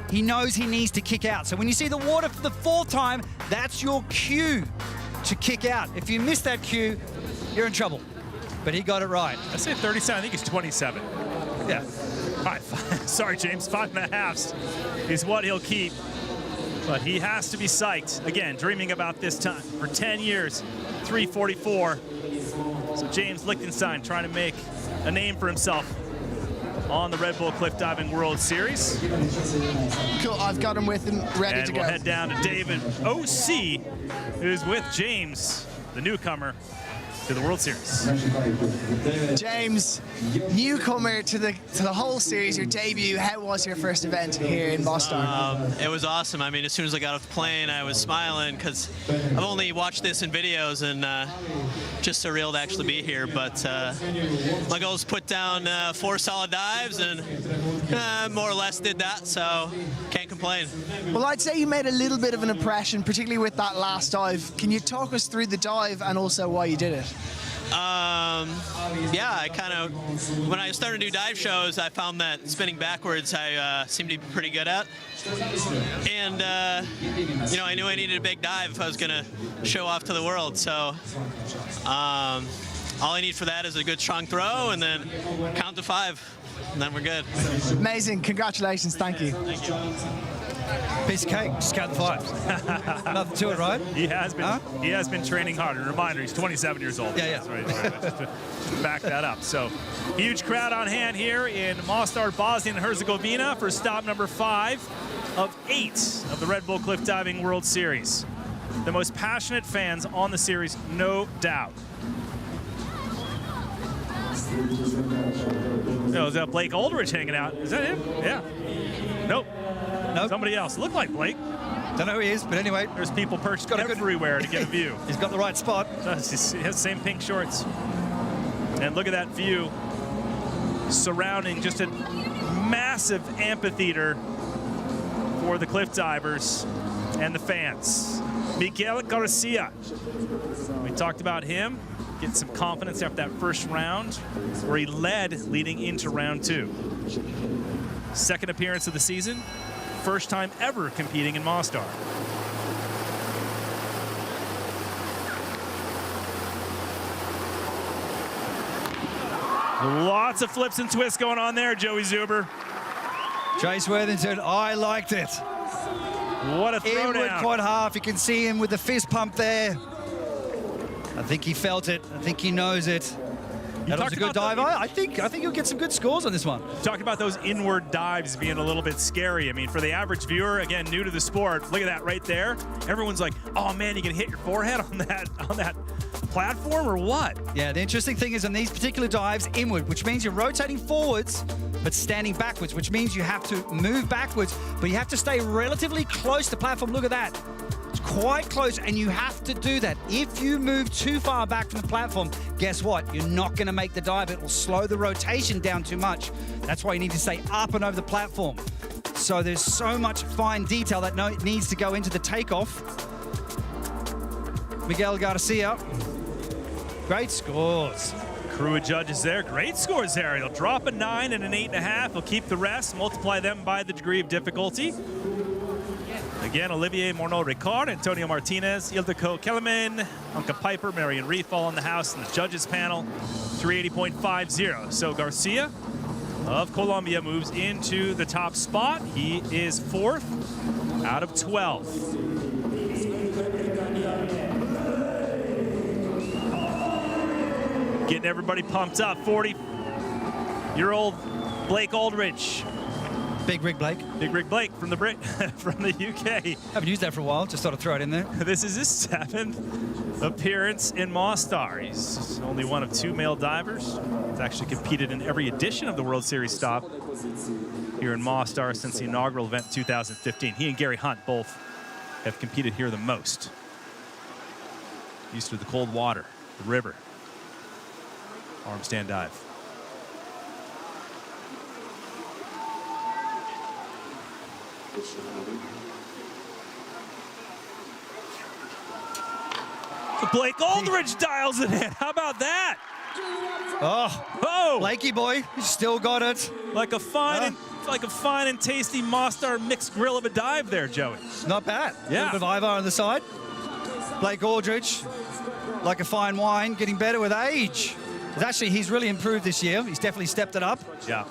he knows he needs to kick out. So when you see the water for the 4th time, that's your cue to kick out. If you miss that cue, you're in trouble. But he got it right. I say 37, I think he's 27. Yeah. 5. Sorry, James, 5.5 is what he'll keep. But he has to be psyched. Again, dreaming about this time for 10 years, 344. So James Lichtenstein trying to make a name for himself on the Red Bull Cliff Diving World Series. Cool, I've got him with him, ready to go. And we'll head down to David O.C., who's with James, the newcomer to the World Series. James, newcomer to the whole series, your debut. How was your first event here in Mostar? It was awesome. I mean, as soon as I got off the plane, I was smiling because I've only watched this in videos, and just surreal to actually be here. But my goal is to put down 4 solid dives, and more or less did that, so can't complain. Well, I'd say you made a little bit of an impression, particularly with that last dive. Can you talk us through the dive and also why you did it? Yeah, I kind of, when I started to do dive shows, I found that spinning backwards I seemed to be pretty good at. And, you know, I knew I needed a big dive if I was going to show off to the world. So all I need for that is a good strong throw and then count to 5, and then we're good. Amazing. Congratulations. Thank you. Thank you. Piece of cake, just count the 5. Nothing to it, right? He has been. He has been training hard. And reminder, he's 27 years old. Yeah. That's right. Just to back that up. So, huge crowd on hand here in Mostar, Bosnia and Herzegovina for stop number 5 of 8 of the Red Bull Cliff Diving World Series. The most passionate fans on the series, no doubt. Oh, is that Blake Aldrich hanging out? Is that him? Yeah. Nope. Somebody else. Looked like Blake. Don't know who he is, but anyway. There's people perched everywhere to get a view. He's got the right spot. He has the same pink shorts. And look at that view surrounding just a massive amphitheater for the cliff divers and the fans. Miguel Garcia. We talked about him. Get some confidence after that first round, where he led leading into round 2. Second appearance of the season, first time ever competing in Mostar. Lots of flips and twists going on there, Joey Zuber. Chase Worthington, I liked it. What a throwdown. Inward quad half, you can see him with the fist pump there. I think he felt it. I think he knows it. That was a good dive. I think you'll get some good scores on this one. Talking about those inward dives being a little bit scary. I mean, for the average viewer, again, new to the sport, look at that right there. Everyone's like, oh man, you can hit your forehead on that platform or what? Yeah, the interesting thing is on these particular dives, inward, which means you're rotating forwards, but standing backwards, which means you have to move backwards, but you have to stay relatively close to the platform. Look at that. It's quite close, and you have to do that. If you move too far back from the platform, guess what? You're not going to make the dive. It will slow the rotation down too much. That's why you need to stay up and over the platform. So there's so much fine detail that needs to go into the takeoff. Miguel Garcia, great scores. Crew of judges there, great scores there. He'll drop a 9 and an 8.5. He'll keep the rest, multiply them by the degree of difficulty. Again, Olivier Morneau-Ricard, Antonio Martinez, Ildiko Kellerman, Anka Piper, Marion Riefall in the house in the judges panel, 380.50. So Garcia of Colombia moves into the top spot. He is 4th out of 12. Getting everybody pumped up. 40-year-old Blake Aldrich. Big Rig Blake. Big Rig Blake from the UK. Haven't used that for a while, just thought I'd throw it in there. This is his 7th appearance in Mostar. He's only one of 2 male divers. He's actually competed in every edition of the World Series stop here in Mostar since the inaugural event in 2015. He and Gary Hunt both have competed here the most. Used to the cold water, the river. Arm stand dive. Blake Aldrich dials it in. How about that? Oh, Blakey boy, you still got it. Like a fine and tasty Mostar mixed grill of a dive there, Joey. Not bad. Yeah. A bit of Ivar on the side. Blake Aldrich, like a fine wine, getting better with age. Actually, he's really improved this year. He's definitely stepped it up. Yeah.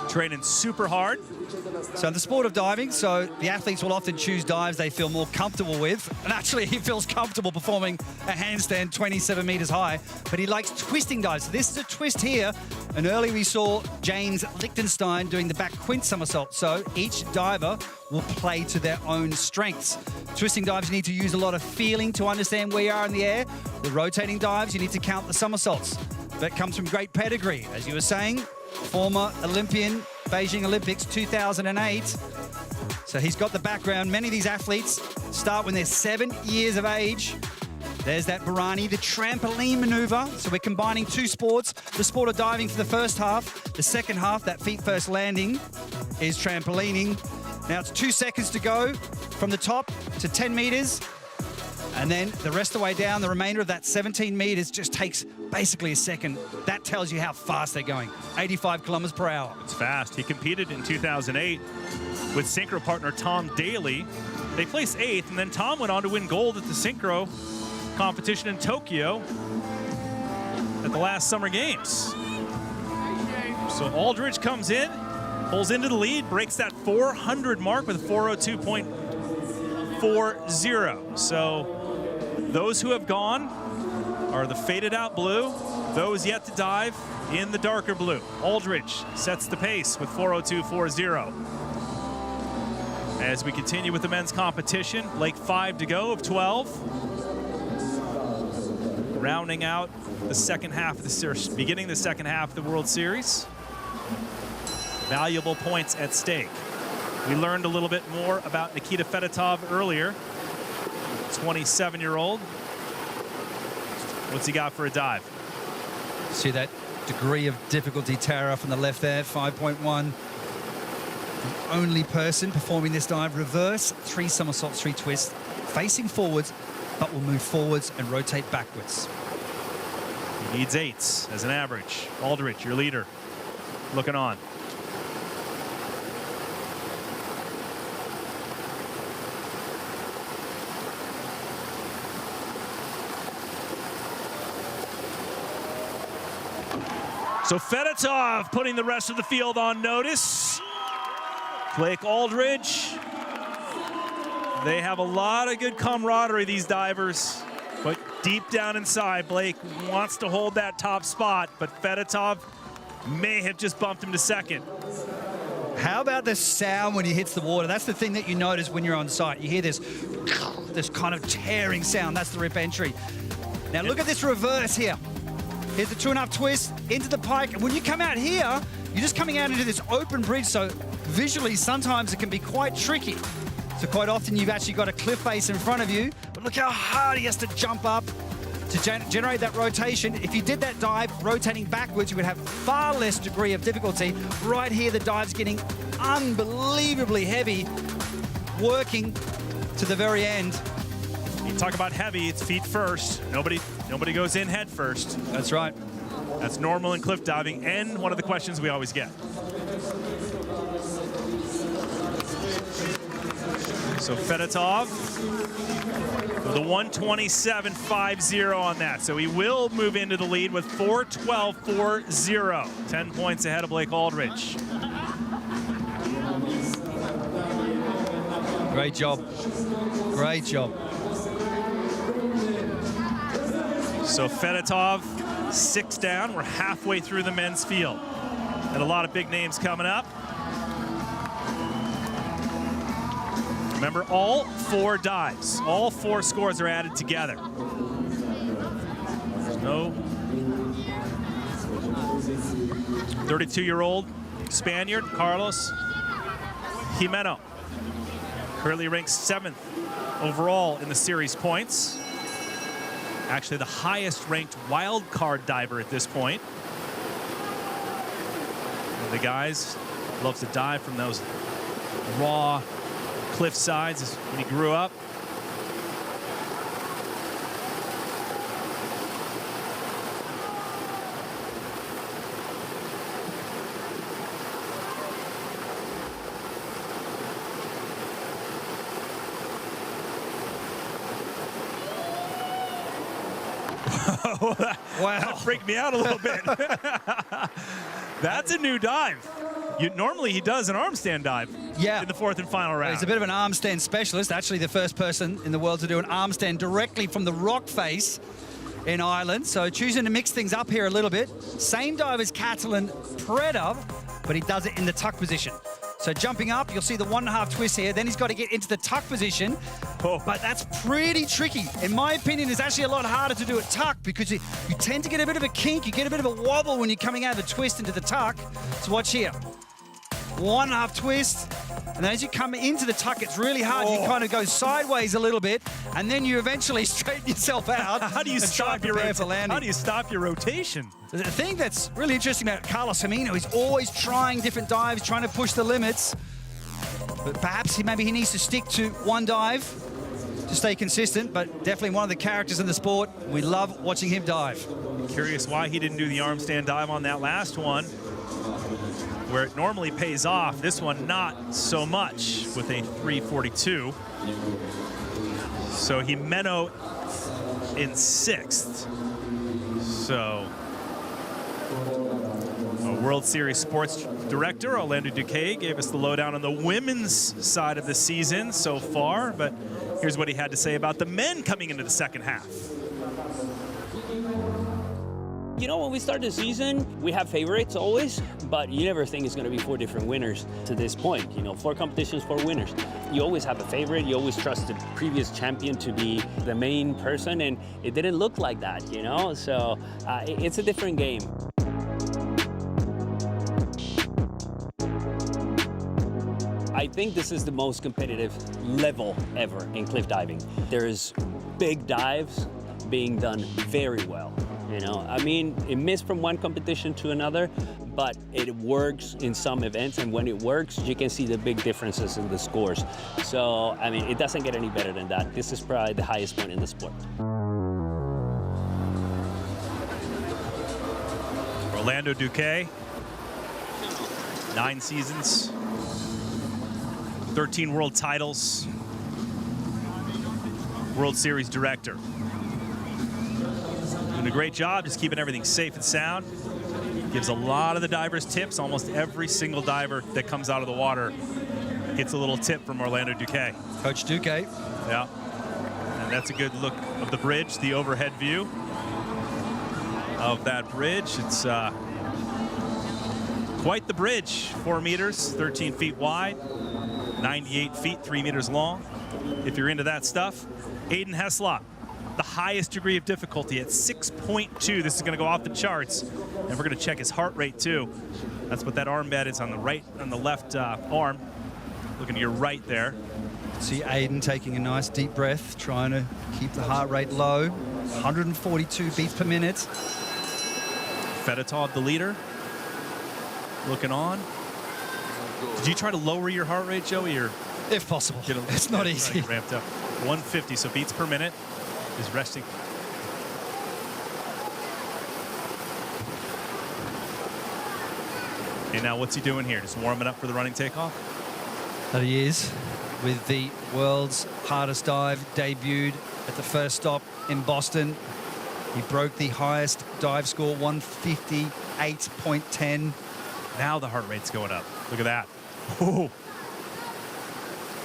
Training super hard. So in the sport of diving, so the athletes will often choose dives they feel more comfortable with. And actually, he feels comfortable performing a handstand 27 meters high, but he likes twisting dives. So this is a twist here. And earlier we saw James Lichtenstein doing the back quint somersault. So each diver will play to their own strengths. Twisting dives, you need to use a lot of feeling to understand where you are in the air. The rotating dives, you need to count the somersaults. That comes from great pedigree. As you were saying, former Olympian, Beijing Olympics 2008. So he's got the background. Many of these athletes start when they're 7 years of age. There's that Barani, the trampoline maneuver. So we're combining 2 sports. The sport of diving for the first half. The second half, that feet first landing, is trampolining. Now it's 2 seconds to go from the top to 10 meters. And then the rest of the way down, the remainder of that 17 meters just takes basically a second. That tells you how fast they're going. 85 kilometers per hour. It's fast. He competed in 2008 with synchro partner Tom Daly. They placed 8th, and then Tom went on to win gold at the synchro competition in Tokyo at the last Summer Games. So Aldridge comes in, pulls into the lead, breaks that 400 mark with a 4:02.40. So those who have gone are the faded out blue, those yet to dive in the darker blue. Aldridge sets the pace with 4:02.40. As we continue with the men's competition, Lake 5 to go of 12. Rounding out the second half of the series, beginning the second half of the World Series. Valuable points at stake. We learned a little bit more about Nikita Fedotov earlier. 27-year-old. What's he got for a dive? See that degree of difficulty, Tara, from the left there, 5.1. The only person performing this dive, reverse, 3 somersaults, 3 twists, facing forwards, but will move forwards and rotate backwards. He needs 8s as an average. Aldridge, your leader, looking on. So Fedotov putting the rest of the field on notice. Blake Aldridge. They have a lot of good camaraderie, these divers. But deep down inside, Blake wants to hold that top spot, but Fedotov may have just bumped him to second. How about the sound when he hits the water? That's the thing that you notice when you're on site. You hear this kind of tearing sound. That's the rip entry. Now look at this reverse here. Here's the 2.5 twist into the pike. And when you come out here, you're just coming out into this open bridge. So visually, sometimes it can be quite tricky. So quite often you've actually got a cliff face in front of you. But look how hard he has to jump up to generate that rotation. If you did that dive rotating backwards, you would have far less degree of difficulty. Right here, the dive's getting unbelievably heavy, working to the very end. You talk about heavy, it's feet first. Nobody goes in head first. That's right. That's normal in cliff diving, and one of the questions we always get. So Fedotov with a 127.50 on that. So he will move into the lead with 4:12.40. 10 points ahead of Blake Aldridge. Great job. Great job. So Fedotov, 6 down. We're halfway through the men's field. And a lot of big names coming up. Remember, all 4 dives, all 4 scores are added together. There's no 32-year-old Spaniard, Carlos Jimeno, currently ranked 7th overall in the series points. Actually, the highest ranked wild card diver at this point. One of the guys loves to dive from those raw cliff sides when he grew up. Wow. That freaked me out a little bit. That's a new dive. Normally he does an arm stand dive in the 4th and final round. He's a bit of an arm stand specialist, actually the first person in the world to do an arm stand directly from the rock face in Ireland. So choosing to mix things up here a little bit. Same dive as Catalin Predov, but he does it in the tuck position. So jumping up, you'll see the 1.5 twist here. Then he's got to get into the tuck position. Oh. But that's pretty tricky. In my opinion, it's actually a lot harder to do it tuck because you tend to get a bit of a kink. You get a bit of a wobble when you're coming out of the twist into the tuck. So watch here. 1.5 twist. And then as you come into the tuck, it's really hard. You kind of go sideways a little bit, and then you eventually straighten yourself out. How do you stop your rotation? The thing that's really interesting about Carlos Jimeno, he's always trying different dives, trying to push the limits. But perhaps maybe he needs to stick to one dive. to stay consistent, but definitely one of the characters in the sport. We love watching him dive. Curious why he didn't do the arm stand dive on that last one, where it normally pays off. This one not so much with a 342. So Jimeno in 6th. So our World Series sports director, Orlando Duque, gave us the lowdown on the women's side of the season so far, but here's what he had to say about the men coming into the second half. You know, when we start the season, we have favorites always, but you never think it's going to be 4 different winners to this point. You know, 4 competitions, 4 winners. You always have a favorite. You always trust the previous champion to be the main person, and it didn't look like that, you know? So it's a different game. I think this is the most competitive level ever in cliff diving. There's big dives being done very well. You know, I mean, it missed from one competition to another, but it works in some events, and when it works, you can see the big differences in the scores. So, I mean, it doesn't get any better than that. This is probably the highest point in the sport. Orlando Duque, 9 seasons, 13 world titles, World Series director. Doing a great job, just keeping everything safe and sound. Gives a lot of the divers tips. Almost every single diver that comes out of the water gets a little tip from Orlando Duque. Coach Duque. Yeah, and that's a good look of the bridge, the overhead view of that bridge. It's quite the bridge, 4 meters, 13 feet wide, 98 feet, 3 meters long. If you're into that stuff, Aiden Heslop, the highest degree of difficulty at 6.2. This is going to go off the charts, and we're going to check his heart rate too. That's what that arm bed is on the right, on the left arm. Looking to your right there. See Aiden taking a nice deep breath, trying to keep the heart rate low. 142 beats per minute. Fedotov, the leader, looking on. Did you try to lower your heart rate, Joey, or if possible? It's not easy. Ramped up. 150, so beats per minute is resting. And now what's he doing here? Just warming up for the running takeoff? That he is, with the world's hardest dive, debuted at the first stop in Boston. He broke the highest dive score, 158.10. Now the heart rate's going up. Look at that. Ooh.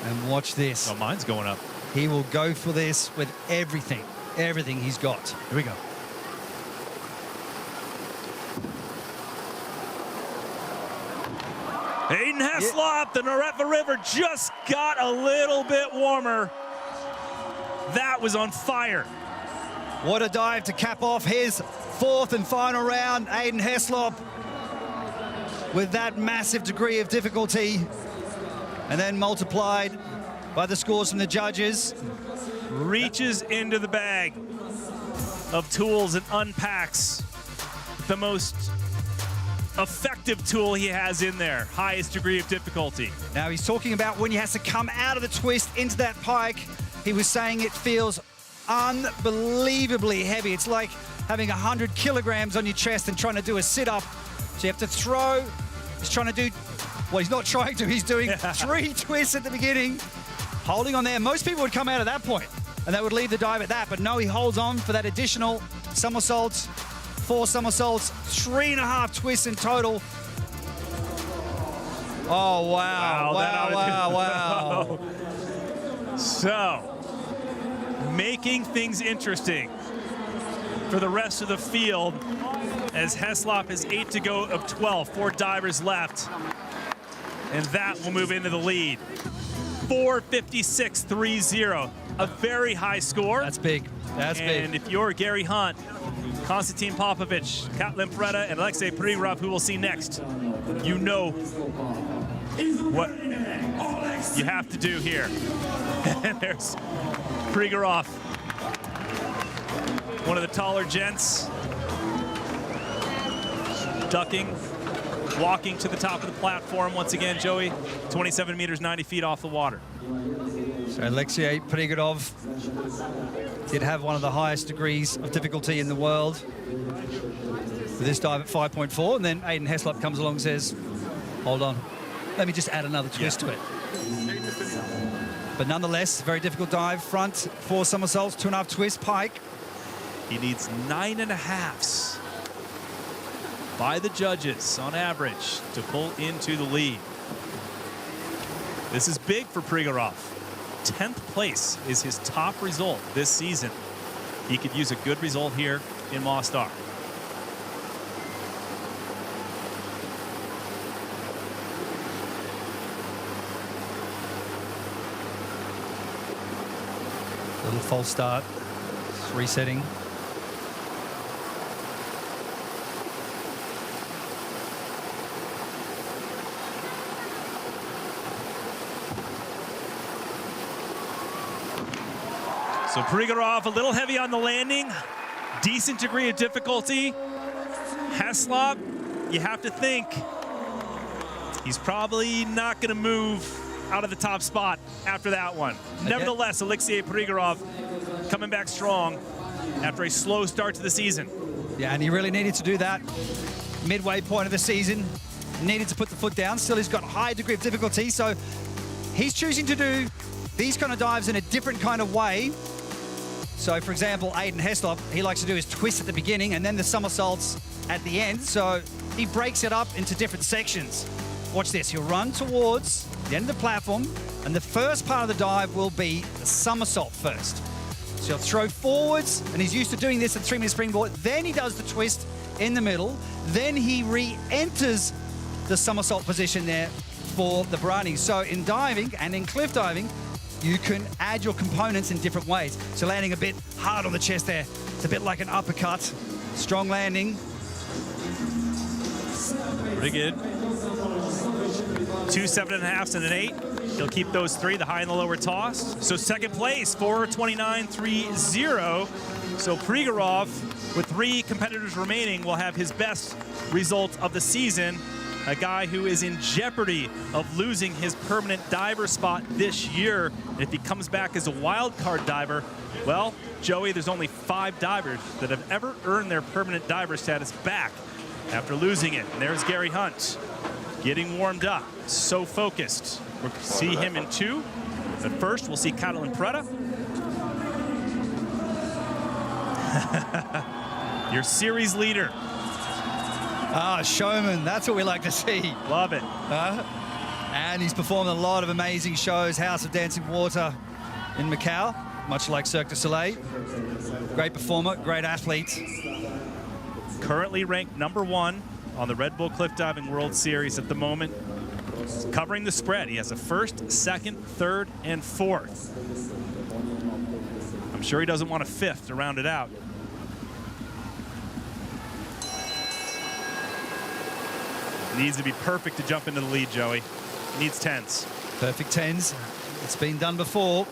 And watch this. Oh, mine's going up. He will go for this with everything he's got. Here we go. Aiden Heslop, the Narepa River just got a little bit warmer. That was on fire. What a dive to cap off his 4th and final round. Aiden Heslop with that massive degree of difficulty, and then multiplied by the scores from the judges. Reaches into the bag of tools and unpacks the most effective tool he has in there, highest degree of difficulty. Now he's talking about when he has to come out of the twist into that pike. He was saying it feels unbelievably heavy. It's like having 100 kilograms on your chest and trying to do a sit-up. So you have to throw. He's trying to do, well, he's not trying to, he's doing 3 twists at the beginning, holding on there. Most people would come out at that point and they would leave the dive at that, but no, he holds on for that additional somersaults, 4 somersaults, 3.5 twists in total. Oh, wow, wow. So, making things interesting for the rest of the field, as Heslop is 8 to go of 12, 4 divers left, and that will move into the lead. 4:56.30, a very high score. That's big. That's big. And if you're Gary Hunt, Constantin Popovici, Katlin Preda, and Alexei Prigorov, who we'll see next, you know what you have to do here. And there's Prigorov, one of the taller gents, ducking, walking to the top of the platform. Once again, Joey, 27 meters, 90 feet off the water. So Alexei Prigorov did have one of the highest degrees of difficulty in the world for this dive at 5.4, and then Aiden Heslop comes along and says, hold on, let me just add another twist to it. But nonetheless, very difficult dive. Front, 4 somersaults, 2.5 twist, pike. He needs 9.5s by the judges on average to pull into the lead. This is big for Prigorov. 10th place is his top result this season. He could use a good result here in Mostar. Little false start, just resetting. So Prigorov a little heavy on the landing, decent degree of difficulty. Heslop, you have to think he's probably not going to move out of the top spot after that one. Nevertheless, Alexei Prigorov coming back strong after a slow start to the season. Yeah, and he really needed to do that. Midway point of the season, needed to put the foot down. Still, he's got a high degree of difficulty, so he's choosing to do these kind of dives in a different kind of way. So, for example, Aiden Heslop, he likes to do his twist at the beginning and then the somersaults at the end. So he breaks it up into different sections. Watch this. He'll run towards the end of the platform, and the first part of the dive will be the somersault first. So he'll throw forwards, and he's used to doing this at 3-minute springboard. Then he does the twist in the middle. Then he re-enters the somersault position there for the briny. So in diving and in cliff diving, you can add your components in different ways. So landing a bit hard on the chest there. It's a bit like an uppercut. Strong landing. Pretty good. 2 7.5s and an 8. He'll keep those 3, the high and the lower toss. So second place, 4:29.30. So Prigorov, with 3 competitors remaining, will have his best result of the season. A guy who is in jeopardy of losing his permanent diver spot this year. And if he comes back as a wild card diver, well, Joey, there's only 5 divers that have ever earned their permanent diver status back after losing it. And there's Gary Hunt getting warmed up, so focused. We'll see him in 2. But first, we'll see Catalin Preda. Your series leader. Ah, showman, that's what we like to see. Love it. And he's performed a lot of amazing shows. House of Dancing Water in Macau, much like Cirque du Soleil. Great performer, great athlete. Currently ranked #1 on the Red Bull Cliff Diving World Series at the moment. Covering the spread. He has a 1st, 2nd, 3rd, and 4th. I'm sure he doesn't want a 5th to round it out. Needs to be perfect to jump into the lead, Joey. Needs 10s. Perfect 10s. It's been done before.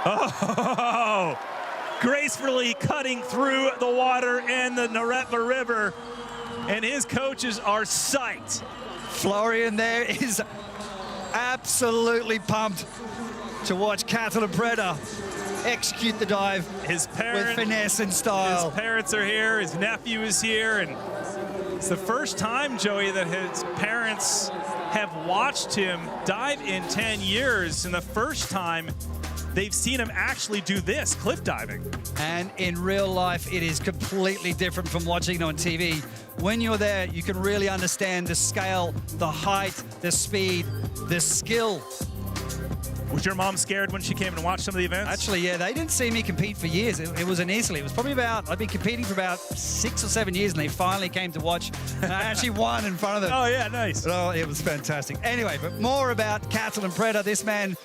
Oh, gracefully cutting through the water and the Naretva River, and his coaches are psyched. Florian there is absolutely pumped to watch Catalin Preda execute the dive with finesse and style. His parents are here, his nephew is here, and it's the first time, Joey, that his parents have watched him dive in 10 years, and the first time they've seen him actually do this, cliff diving. And in real life, it is completely different from watching it on TV. When you're there, you can really understand the scale, the height, the speed, the skill. Was your mom scared when she came and watched some of the events? Actually, yeah, they didn't see me compete for years. It was in Italy. It was probably I'd been competing for about 6 or 7 years, and they finally came to watch. And I actually won in front of them. Oh, yeah, nice. Oh, it was fantastic. Anyway, but more about Catalin Preda. This man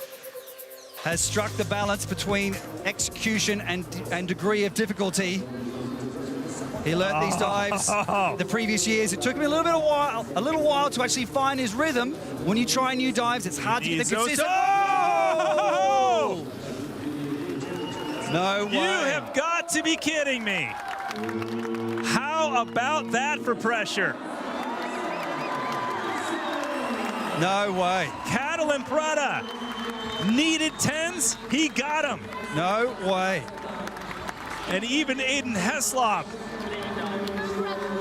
has struck the balance between execution and degree of difficulty. He learned these dives the previous years. It took him a little while to actually find his rhythm. When you try new dives, it's hard to get the consistent. No way. You have got to be kidding me. How about that for pressure? No way. Catalin Preda needed 10s. He got them. No way. And even Aiden Heslop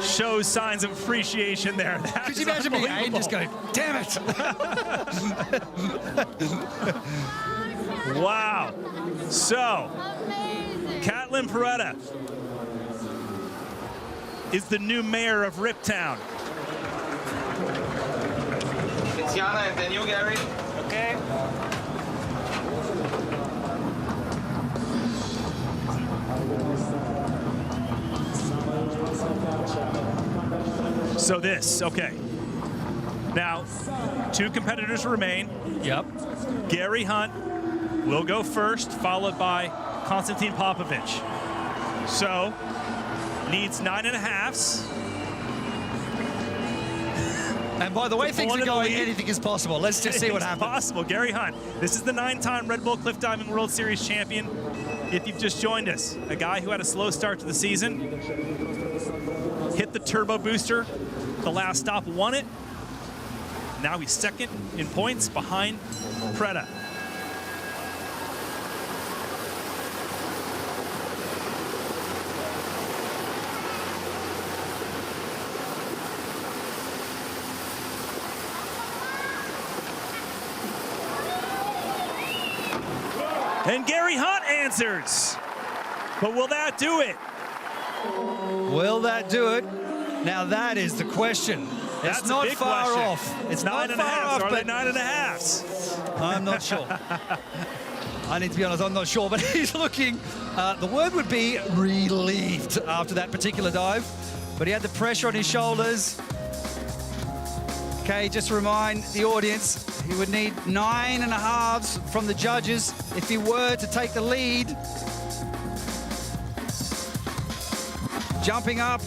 shows signs of appreciation there. That Could you is imagine being Aiden just going, damn it. Wow. So, Catalin Preda is the new mayor of Riptown. It's Yana and then you, Gary. Okay. So this, okay. Now, 2 competitors remain. Yep. Gary Hunt will go first, followed by Constantin Popovici. So, needs 9.5s. And by the way things One are in the going, lead. anything is possible. Let's just see what It's happens. possible. Gary Hunt. This is the 9-time Red Bull Cliffdiving World Series champion. If you've just joined us, a guy who had a slow start to the season, hit the turbo booster, the last stop, won it. Now he's second in points behind Preda. And Gary Hunt answers. But will that do it? Will that do it? Now that is the question. That's It's a not big far question. off. It's not 9.5s. far off, Are they but 9.5s? I'm not sure. I need to be honest, I'm not sure, but he's looking, the word would be relieved after that particular dive, but he had the pressure on his shoulders. Okay, just to remind the audience, he would need 9.5s from the judges if he were to take the lead. Jumping up,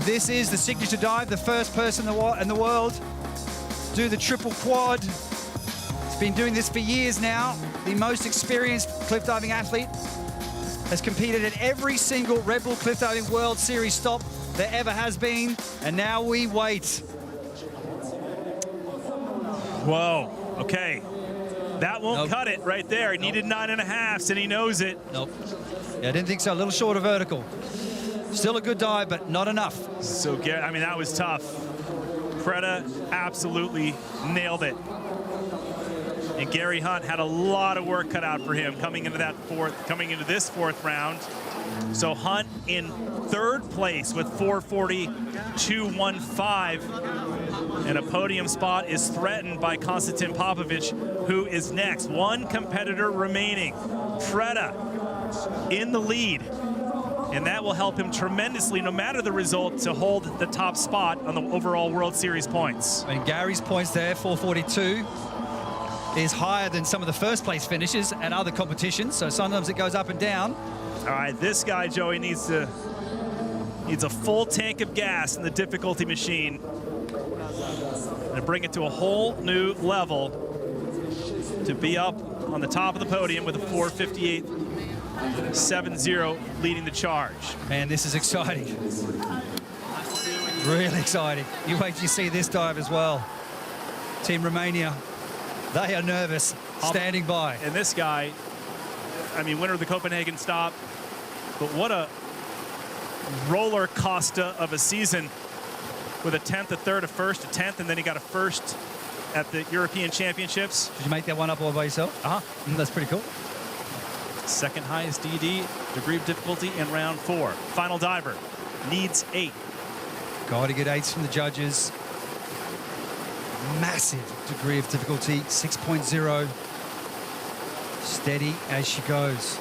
this is the signature dive, the first person in the world to do the triple quad. He's been doing this for years now. The most experienced cliff diving athlete, has competed at every single Red Bull Cliff Diving World Series stop there ever has been, and now we wait. Whoa, okay. That won't Nope. cut it right there. He needed 9.5s, and he knows it. Nope. Yeah, I didn't think so. A little short of vertical. Still a good dive, but not enough. So, I mean, that was tough. Preda absolutely nailed it. And Gary Hunt had a lot of work cut out for him coming into this fourth round. So Hunt in 3rd place with 4:40.215. And a podium spot is threatened by Constantin Popovici, who is next. 1 competitor remaining. Preda in the lead. And that will help him tremendously, no matter the result, to hold the top spot on the overall World Series points. I mean, Gary's points there, 442, is higher than some of the first place finishes at other competitions, so sometimes it goes up and down. All right, this guy, Joey, needs a full tank of gas in the difficulty machine and bring it to a whole new level to be up on the top of the podium with a 4:58.70 leading the charge. Man, this is exciting. Really exciting. You wait till you see this dive as well. Team Romania, they are nervous, standing by. And this guy, I mean, winner of the Copenhagen stop, but what a roller coaster of a season with a 10th, a 3rd, a 1st, a 10th, and then he got a 1st at the European Championships. Did you make that one up all by yourself? Uh-huh. That's pretty cool. 2nd highest DD, degree of difficulty in round 4. Final diver, needs 8. Got to get 8s from the judges. Massive degree of difficulty, 6.0. Steady as she goes.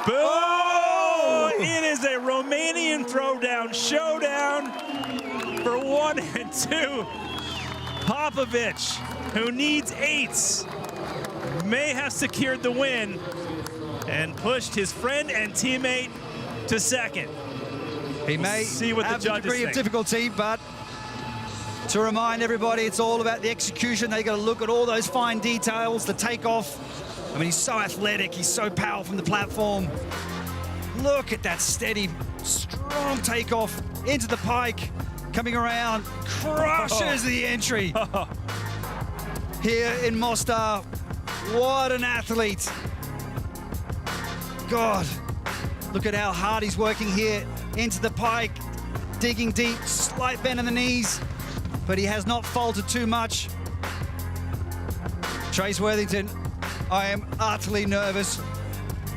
Boom! It is a Romanian throwdown showdown for 1 and 2. Popovici, who needs 8s, may have secured the win. and pushed his friend and teammate to second. He may see what have the the judges degree of think. difficulty, but to remind everybody, it's all about the execution. They got to look at all those fine details, the takeoff. I mean, he's so athletic, he's so powerful from the platform. Look at that steady, strong takeoff into the pike, coming around, crushes the entry. Here in Mostar, what an athlete. God, look at how hard he's working here into the pike, digging deep, slight bend in the knees, but he has not faltered too much. Trace Worthington, I am utterly nervous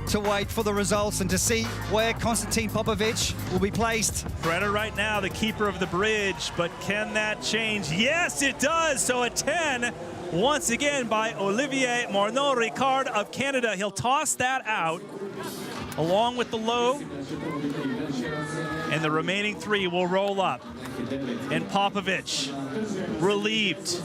to wait for the results and to see where Constantin Popovici will be placed. Freda right now, the keeper of the bridge, but can that change? Yes, it does. So a 10, once again by Olivier Morneau-Ricard of Canada. He'll toss that out along with the low, and the remaining 3 will roll up. And Popovici, relieved,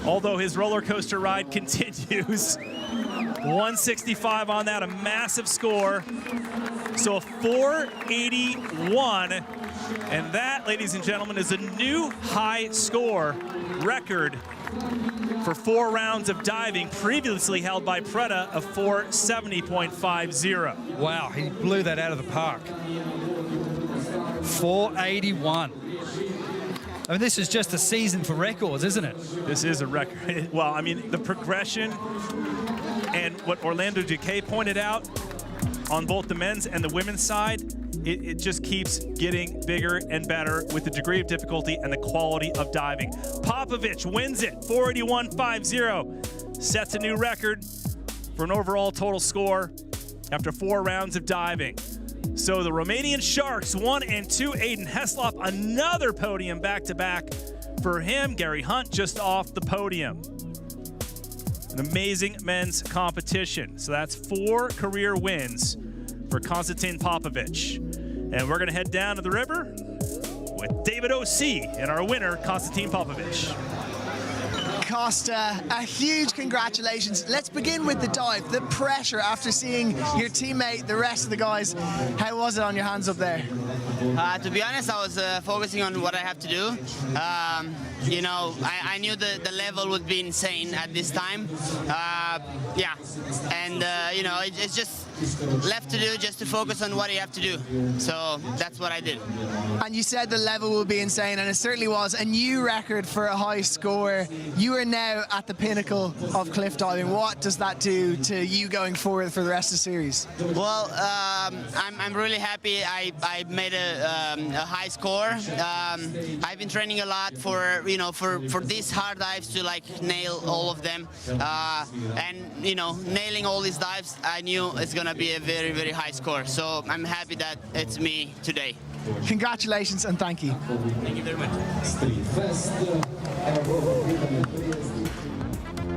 although his roller coaster ride continues. 165 on that, a massive score. So a 481, and that, ladies and gentlemen, is a new high score record for 4 rounds of diving, previously held by Preda of 470.50. Wow, he blew that out of the park. 481. I mean, this is just a season for records, isn't it? This is a record. Well, I mean, the progression and what Orlando Duque pointed out on both the men's and the women's side, it just keeps getting bigger and better with the degree of difficulty and the quality of diving. Popovici wins it, 481.50, sets a new record for an overall total score after 4 rounds of diving. So the Romanian Sharks, 1 and 2, Aiden Heslop, another podium back-to-back for him. Gary Hunt just off the podium. An amazing men's competition. So that's 4 career wins for Constantin Popovici. And we're gonna head down to the river with David O.C. and our winner, Constantin Popovici. Costa, a huge congratulations. Let's begin with the dive, the pressure after seeing your teammate, the rest of the guys. How was it on your hands up there? To be honest, I was focusing on what I have to do. You know, I knew the level would be insane at this time. Yeah, and you know, it's just left to do, just to focus on what you have to do. So that's what I did. And you said the level will be insane, and it certainly was. A new record for a high score. You are now at the pinnacle of cliff diving. What does that do to you going forward for the rest of the series? Well, I'm really happy I made a high score. I've been training a lot for, you know, for these hard dives to like nail all of them. And, you know, nailing all these dives, I knew it's going to be a very, very high score. So I'm happy that it's me today. Congratulations and thank you. Thank you very much.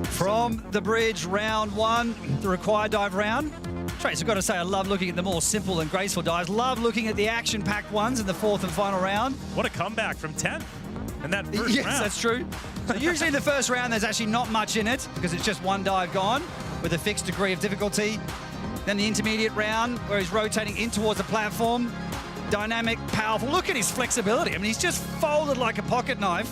From the bridge, round 1, the required dive round. Trace, I've got to say, I love looking at the more simple and graceful dives. Love looking at the action-packed ones in the 4th and final round. What a comeback from 10th in that first round. Yes, that's true. So usually the first round, there's actually not much in it because it's just one dive gone with a fixed degree of difficulty. Then the intermediate round where he's rotating in towards the platform. Dynamic, powerful. Look at his flexibility. I mean, he's just folded like a pocket knife.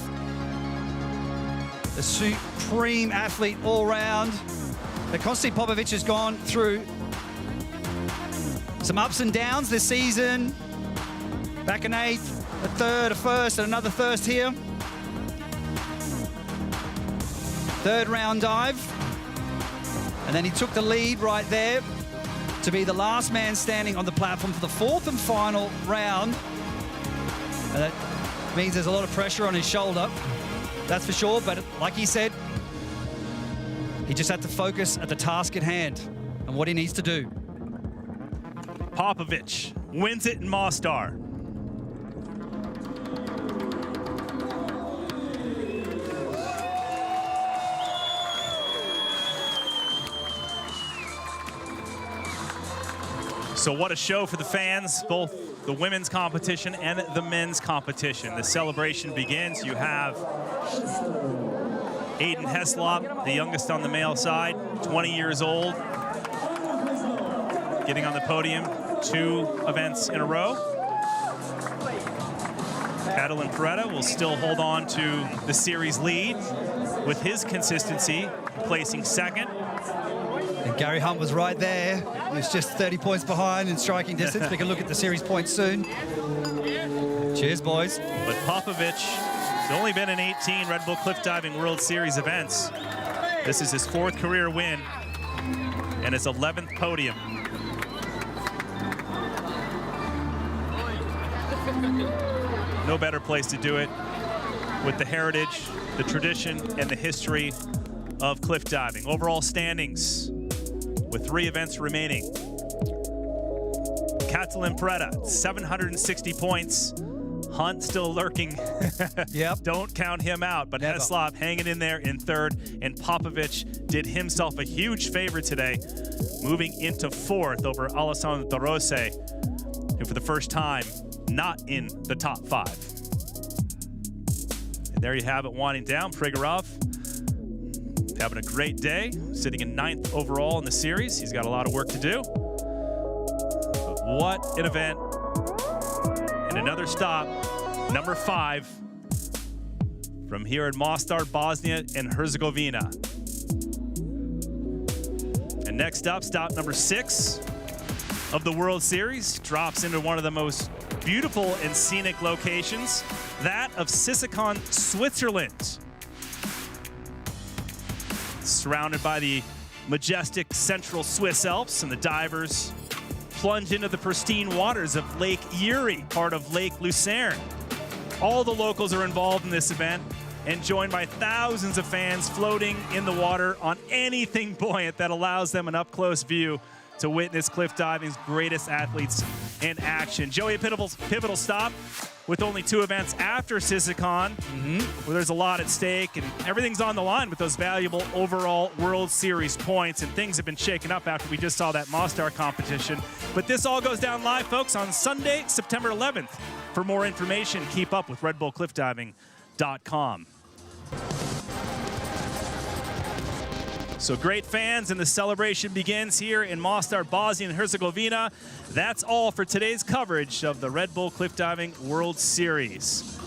A supreme athlete all round. Constantin Popovici has gone through some ups and downs this season. Back in 8th, a 3rd, a 1st, and another 1st here. 3rd round dive. And then he took the lead right there to be the last man standing on the platform for the 4th and final round. And that means there's a lot of pressure on his shoulder, that's for sure. But like he said, he just had to focus at the task at hand and what he needs to do. Popovici wins it in Mostar. So what a show for the fans, both the women's competition and the men's competition. The celebration begins. You have Aiden Heslop, the youngest on the male side, 20 years old. getting on the podium 2 events in a row. Catalin Peretta will still hold on to the series lead with his consistency, placing second. And Gary Hunt was right there. He was just 30 points behind in striking distance. We can look at the series points soon. Cheers, boys. But Popovici has only been in 18 Red Bull Cliff Diving World Series events. This is his 4th career win and his 11th podium. No better place to do it with the heritage, the tradition, and the history of cliff diving. Overall standings with 3 events remaining. Catalin Peretta, 760 points. Hunt still lurking. Yep. Don't count him out, but Heslop hanging in there in 3rd, and Popovici did himself a huge favor today, moving into 4th over Alessandro De Rossi, who for the first time not in the top 5. And there you have it, winding down. Prigorov having a great day, sitting in 9th overall in the series. He's got a lot of work to do. But what an event. And another stop, number 5, from here in Mostar, Bosnia and Herzegovina. And next up, stop number 6 of the World Series, drops into one of the most beautiful and scenic locations, that of Sisikon, Switzerland. Surrounded by the majestic central Swiss Alps, and the divers plunge into the pristine waters of Lake Erie, part of Lake Lucerne. All the locals are involved in this event and joined by thousands of fans floating in the water on anything buoyant that allows them an up-close view to witness cliff diving's greatest athletes in action. Joey, a pivotal stop with only 2 events after Sisikon, where there's a lot at stake and everything's on the line with those valuable overall World Series points, and things have been shaken up after we just saw that Mostar competition. But this all goes down live, folks, on Sunday, September 11th. For more information, keep up with redbullcliffdiving.com. So great fans, and the celebration begins here in Mostar, Bosnia and Herzegovina. That's all for today's coverage of the Red Bull Cliff Diving World Series.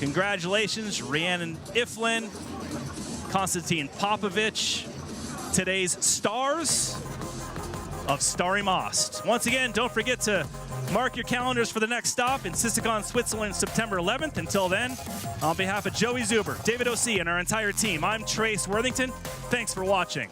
Congratulations, Rhiannan Iffland, Constantin Popovici, today's stars of Stari Most. Once again, don't forget to mark your calendars for the next stop in Sisikon, Switzerland, September 11th. Until then, on behalf of Joey Zuber, David O.C., and our entire team, I'm Trace Worthington. Thanks for watching.